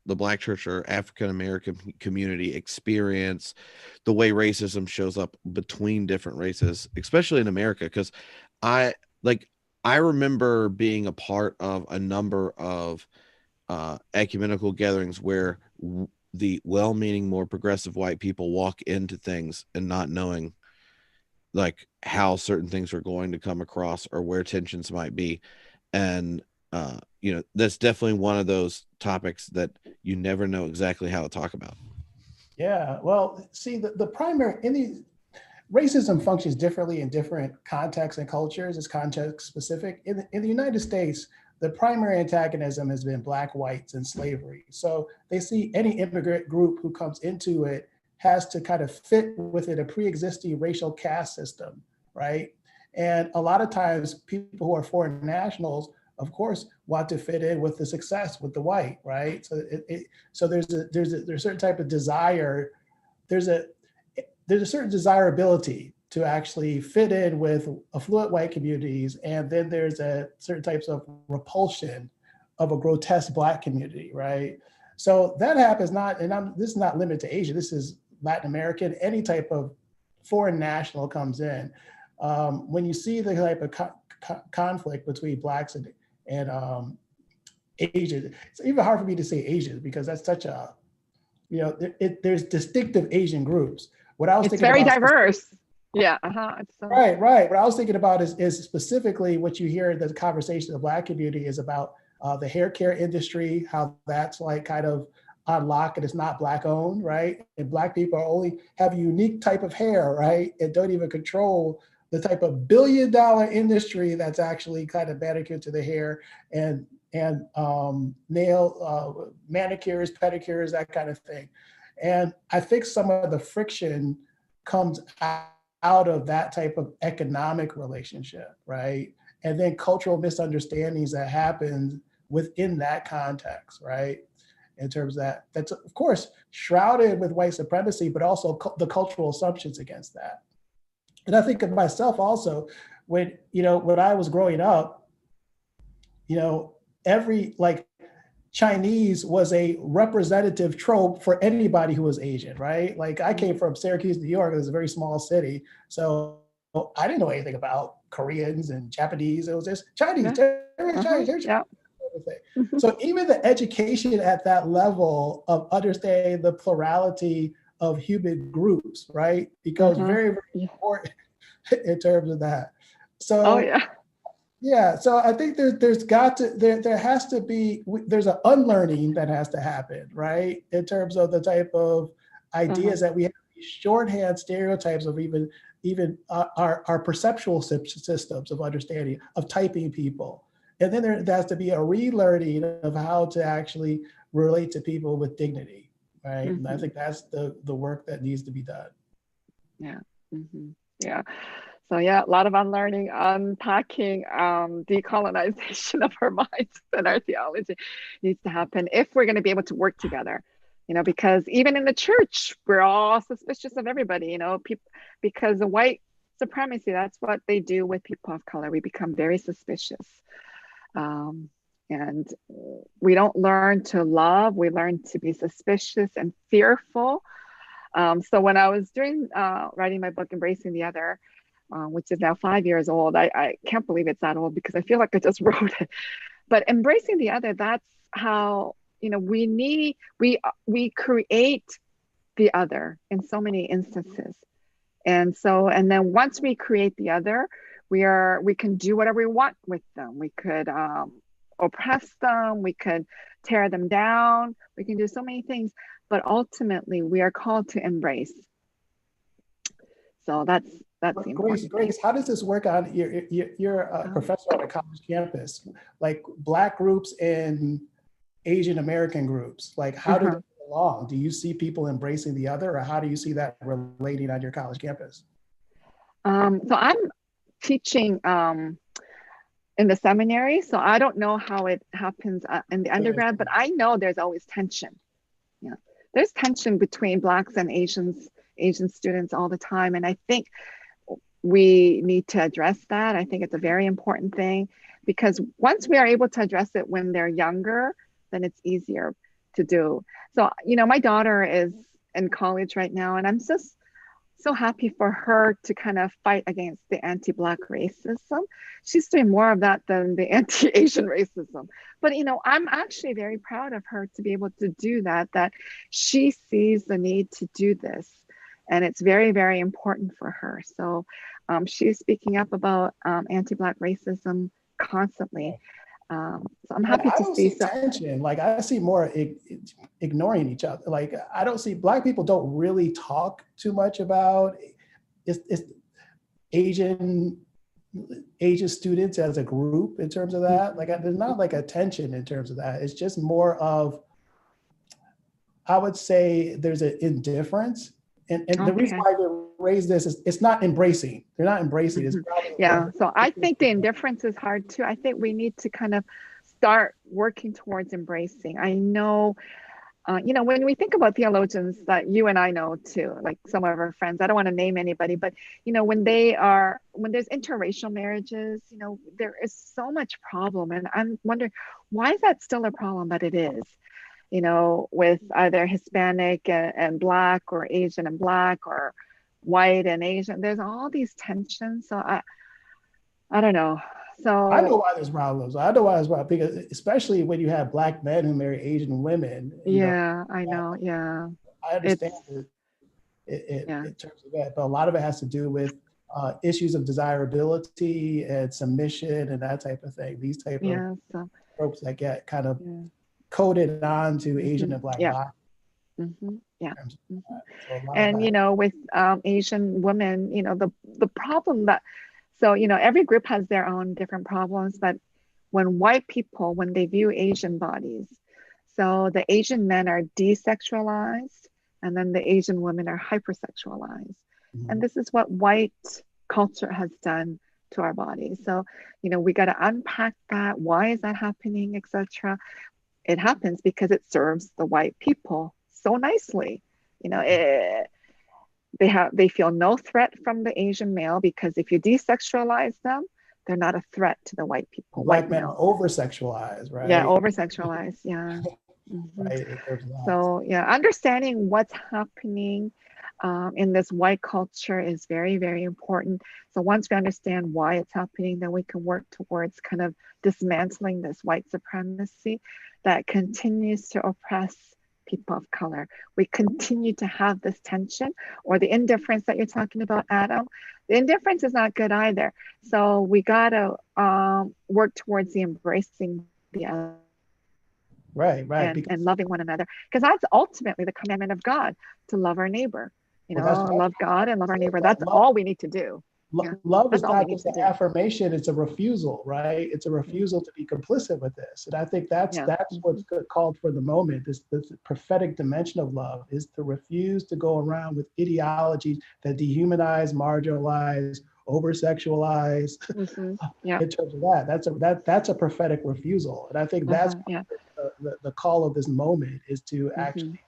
Black church or African American community experience the way racism shows up between different races, especially in America? Because I remember being a part of a number of ecumenical gatherings where the well-meaning, more progressive white people walk into things and not knowing how certain things are going to come across or where tensions might be. And that's definitely one of those topics that you never know exactly how to talk about. Yeah, well, see, the primary in these, racism functions differently in different contexts and cultures. It's context specific. In the United States, the primary antagonism has been Black, whites, and slavery. So they see any immigrant group who comes into it has to kind of fit within a pre-existing racial caste system, right? And a lot of times people who are foreign nationals, of course, want to fit in with the success with the white, right? So there's a certain type of desire. There's a certain desirability to actually fit in with affluent white communities, and then there's a certain types of repulsion of a grotesque Black community, right? So that happens not, and this is not limited to Asia. This is Latin American. Any type of foreign national comes in. When you see the type of conflict between Blacks and Asians, it's even hard for me to say Asians because that's such a, there's distinctive Asian groups. What I was it's thinking very about diverse. Yeah. Right. What I was thinking about is specifically what you hear in the conversation of the Black community is about the hair care industry, how that's like kind of unlocked and it's not Black owned, right? And Black people only have a unique type of hair, right? And don't even control the type of billion-dollar industry that's actually kind of manicured to the hair and nail manicures, pedicures, that kind of thing. And I think some of the friction comes out of that type of economic relationship, right? And then cultural misunderstandings that happen within that context, right? In terms of that's of course shrouded with white supremacy, but also the cultural assumptions against that. And I think of myself also when I was growing up, every Chinese was a representative trope for anybody who was Asian, right? Like I came from Syracuse, New York. It was a very small city. So I didn't know anything about Koreans and Japanese. It was just Chinese, Chinese. Yeah. So even the education at that level of understanding the plurality of human groups, right, becomes very, very important in terms of that. So so I think there has to be there's an unlearning that has to happen, right, in terms of the type of ideas that we have, these shorthand stereotypes of even our perceptual systems of understanding of typing people. And then there has to be a relearning of how to actually relate to people with dignity, right? And I think that's the work that needs to be done. Yeah. Yeah. So a lot of unlearning, unpacking, decolonization of our minds and our theology needs to happen if we're going to be able to work together. Because even in the church, we're all suspicious of everybody. Because the white supremacy, that's what they do with people of color. We become very suspicious. And we don't learn to love. We learn to be suspicious and fearful. So when I was writing my book, Embracing the Other, which is now 5 years old, I can't believe it's that old because I feel like I just wrote it. But embracing the other, that's how, we create the other in so many instances. And then once we create the other, we can do whatever we want with them. We could oppress them, we could tear them down, we can do so many things, but ultimately we are called to embrace. So that's the important Grace, how does this work on you're a professor on a college campus, like Black groups and Asian American groups, like how do they get along? Do you see people embracing the other, or how do you see that relating on your college campus? So I'm teaching in the seminary, so I don't know how it happens in the undergrad, but I know there's always tension. There's tension between Blacks and Asian students all the time, and I think we need to address that. I think it's a very important thing, because once we are able to address it when they're younger, then it's easier to do. So, my daughter is in college right now, and I'm just so happy for her to kind of fight against the anti-Black racism. She's doing more of that than the anti-Asian racism. But, I'm actually very proud of her to be able to do that she sees the need to do this. And it's very, very important for her. So she's speaking up about anti-Black racism constantly. So I'm happy to see tension. Like I see more ignoring each other. Like I don't see Black people don't really talk too much about it's Asian students as a group in terms of that. Like there's not like a tension in terms of that. It's just more of, I would say there's an indifference. And the reason why they raise this is it's not embracing. They're not embracing. It's yeah. So I think the indifference is hard too. I think we need to kind of start working towards embracing. I know, when we think about theologians that you and I know too, like some of our friends, I don't want to name anybody, but when there's interracial marriages, there is so much problem. And I'm wondering, why is that still a problem? But it is. With either Hispanic and Black, or Asian and Black, or white and Asian. There's all these tensions. So I don't know. So I know why there's problems. I know why there's problems, because especially when you have Black men who marry Asian women. I know. Yeah. I understand it in terms of that, but a lot of it has to do with issues of desirability and submission and that type of thing. These type of tropes that get kind of coded on to Asian and Black bodies. And with Asian women, the problem that, so every group has their own different problems, but when white people, when they view Asian bodies, so the Asian men are desexualized, and then the Asian women are hypersexualized. And this is what white culture has done to our bodies. So we got to unpack that. Why is that happening, etc. It happens because it serves the white people so nicely. They feel no threat from the Asian male, because if you desexualize them, they're not a threat to the white people. Black men are over-sexualized, right? Yeah, over-sexualized, yeah. Right. So understanding what's happening in this white culture is very, very important. So once we understand why it's happening, then we can work towards kind of dismantling this white supremacy that continues to oppress people of color. We continue to have this tension, or the indifference that you're talking about, Adam. The indifference is not good either. So we gotta work towards the embracing the other. Right. And loving one another, because that's ultimately the commandment of God, to love our neighbor. Love God and love our neighbor. That's all we need to do. Love is not just an affirmation, it's a refusal, right? It's a refusal to be complicit with this. And I think that's what's called for the moment. This prophetic dimension of love is to refuse to go around with ideologies that dehumanize, marginalize, over-sexualize. In terms of that, that's a prophetic refusal. And I think that's the call of this moment, is to actually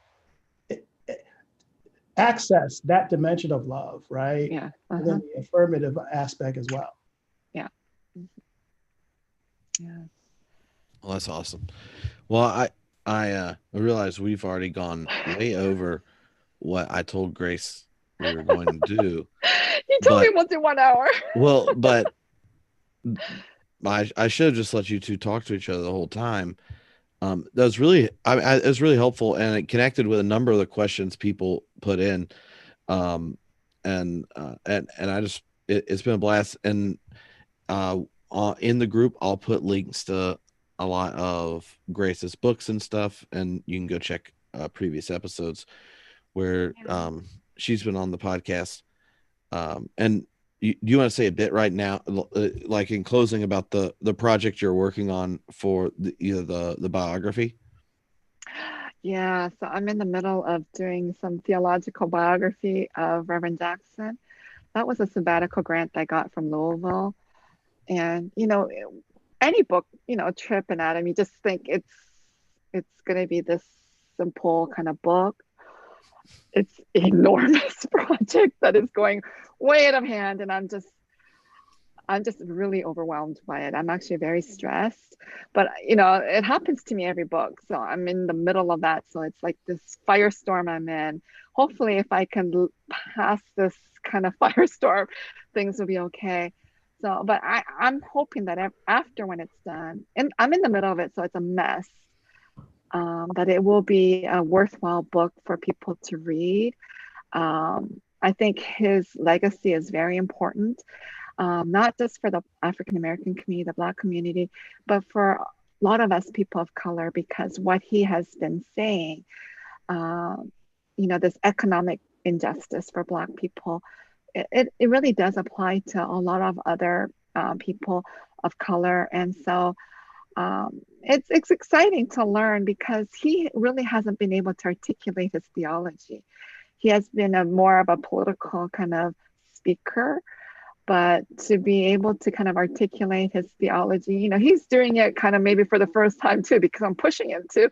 access that dimension of love, right? And then the affirmative aspect as well. Well, that's awesome. Well, I realize we've already gone way over what I told Grace we were going to do. You told me we'll do 1 hour. Well, but I should have just let you two talk to each other the whole time. That was really, it was really helpful, and it connected with a number of the questions people put in. And I just, it's been a blast. And in the group, I'll put links to a lot of Grace's books and stuff, and you can go check previous episodes where she's been on the podcast. And do you want to say a bit right now, like in closing, about the project you're working on for the biography? Yeah, so I'm in the middle of doing some theological biography of Reverend Jackson. That was a sabbatical grant I got from Louisville. And, any book, Tripp and Adam, you just think it's going to be this simple kind of book. It's an enormous project that is going way out of hand, and I'm just really overwhelmed by it. I'm actually very stressed, but it happens to me every book. So I'm in the middle of that. So it's like this firestorm I'm in. Hopefully, if I can pass this kind of firestorm, things will be okay. So, but I'm hoping that after, when it's done, and I'm in the middle of it, so it's a mess, that it will be a worthwhile book for people to read. I think his legacy is very important. Not just for the African American community, the Black community, but for a lot of us people of color, because what he has been saying, this economic injustice for Black people, it really does apply to a lot of other people of color. And so it's exciting to learn because he really hasn't been able to articulate his theology. He has been more of a political kind of speaker, but to be able to kind of articulate his theology, he's doing it kind of maybe for the first time too, because I'm pushing him to,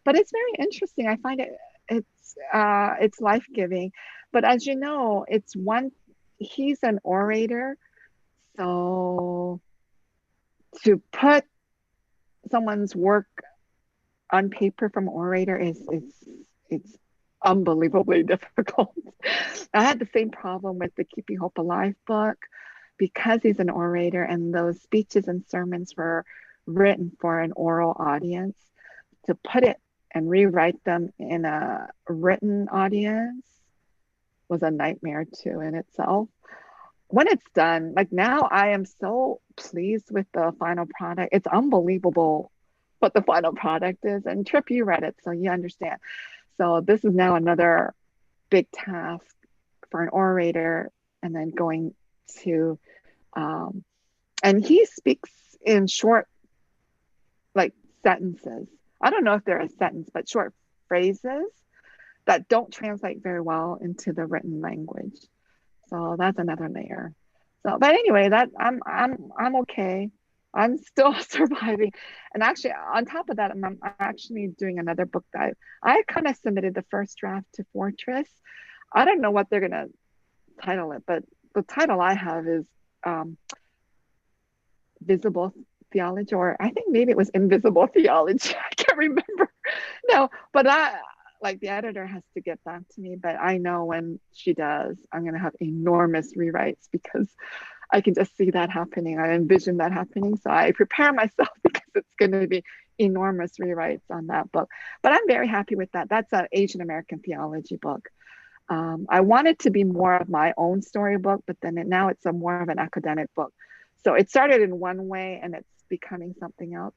but it's very interesting. I find it's life-giving. But as you know, he's an orator. So to put someone's work on paper from orator it's unbelievably difficult. I had the same problem with the Keeping Hope Alive book because he's an orator and those speeches and sermons were written for an oral audience. To put it and rewrite them in a written audience was a nightmare too in itself. When it's done, like now I am so pleased with the final product. It's unbelievable what the final product is. And Tripp, you read it, so you understand. So this is now another big task for an orator, and then going to, and he speaks in short, like sentences. I don't know if they're a sentence, but short phrases that don't translate very well into the written language. So that's another layer. So, but anyway, I'm okay. I'm still surviving. And actually, on top of that, I'm actually doing another book that I kind of submitted the first draft to Fortress. I don't know what they're going to title it, but the title I have is Visible Theology, or I think maybe it was Invisible Theology. I can't remember. No, but the editor has to get back to me, but I know when she does, I'm going to have enormous rewrites because I can just see that happening. I envision that happening. So I prepare myself because it's going to be enormous rewrites on that book. But I'm very happy with that. That's an Asian American theology book. I want it to be more of my own storybook, but then now it's more of an academic book. So it started in one way and it's becoming something else.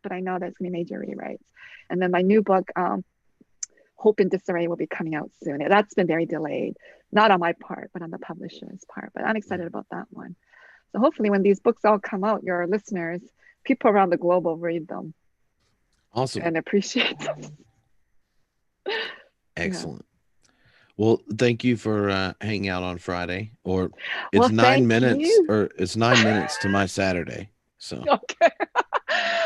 But I know there's going to be major rewrites. And then my new book, Hope in Disarray, will be coming out soon. That's been very delayed, not on my part, but on the publisher's part. But I'm excited about that one. So hopefully when these books all come out, your listeners, people around the globe will read them. Awesome. And appreciate them. Excellent. Yeah. Well, thank you for hanging out on Friday. Or it's 9 minutes, or it's 9 minutes to my Saturday. So okay.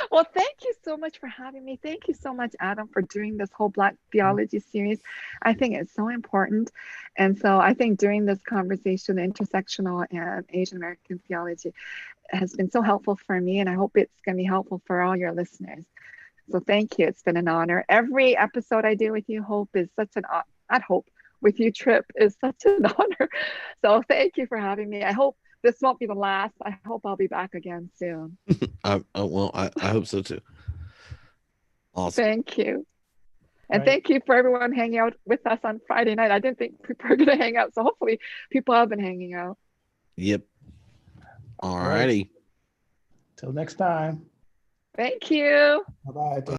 Well, thank you so much for having me. Thank you so much, Adam, for doing this whole Black theology series. I think it's so important. And so I think during this conversation, the intersectional and Asian American theology has been so helpful for me. And I hope it's going to be helpful for all your listeners. So thank you. It's been an honor. Every episode I do with you, Hope, is such an Hope with you, Tripp, is such an honor. So thank you for having me. I hope this won't be the last. I hope I'll be back again soon. I hope so too. Awesome. Thank you. And thank you for everyone hanging out with us on Friday night. I didn't think people were going to hang out. So hopefully people have been hanging out. Yep. All righty. Till next time. Thank you. Bye-bye.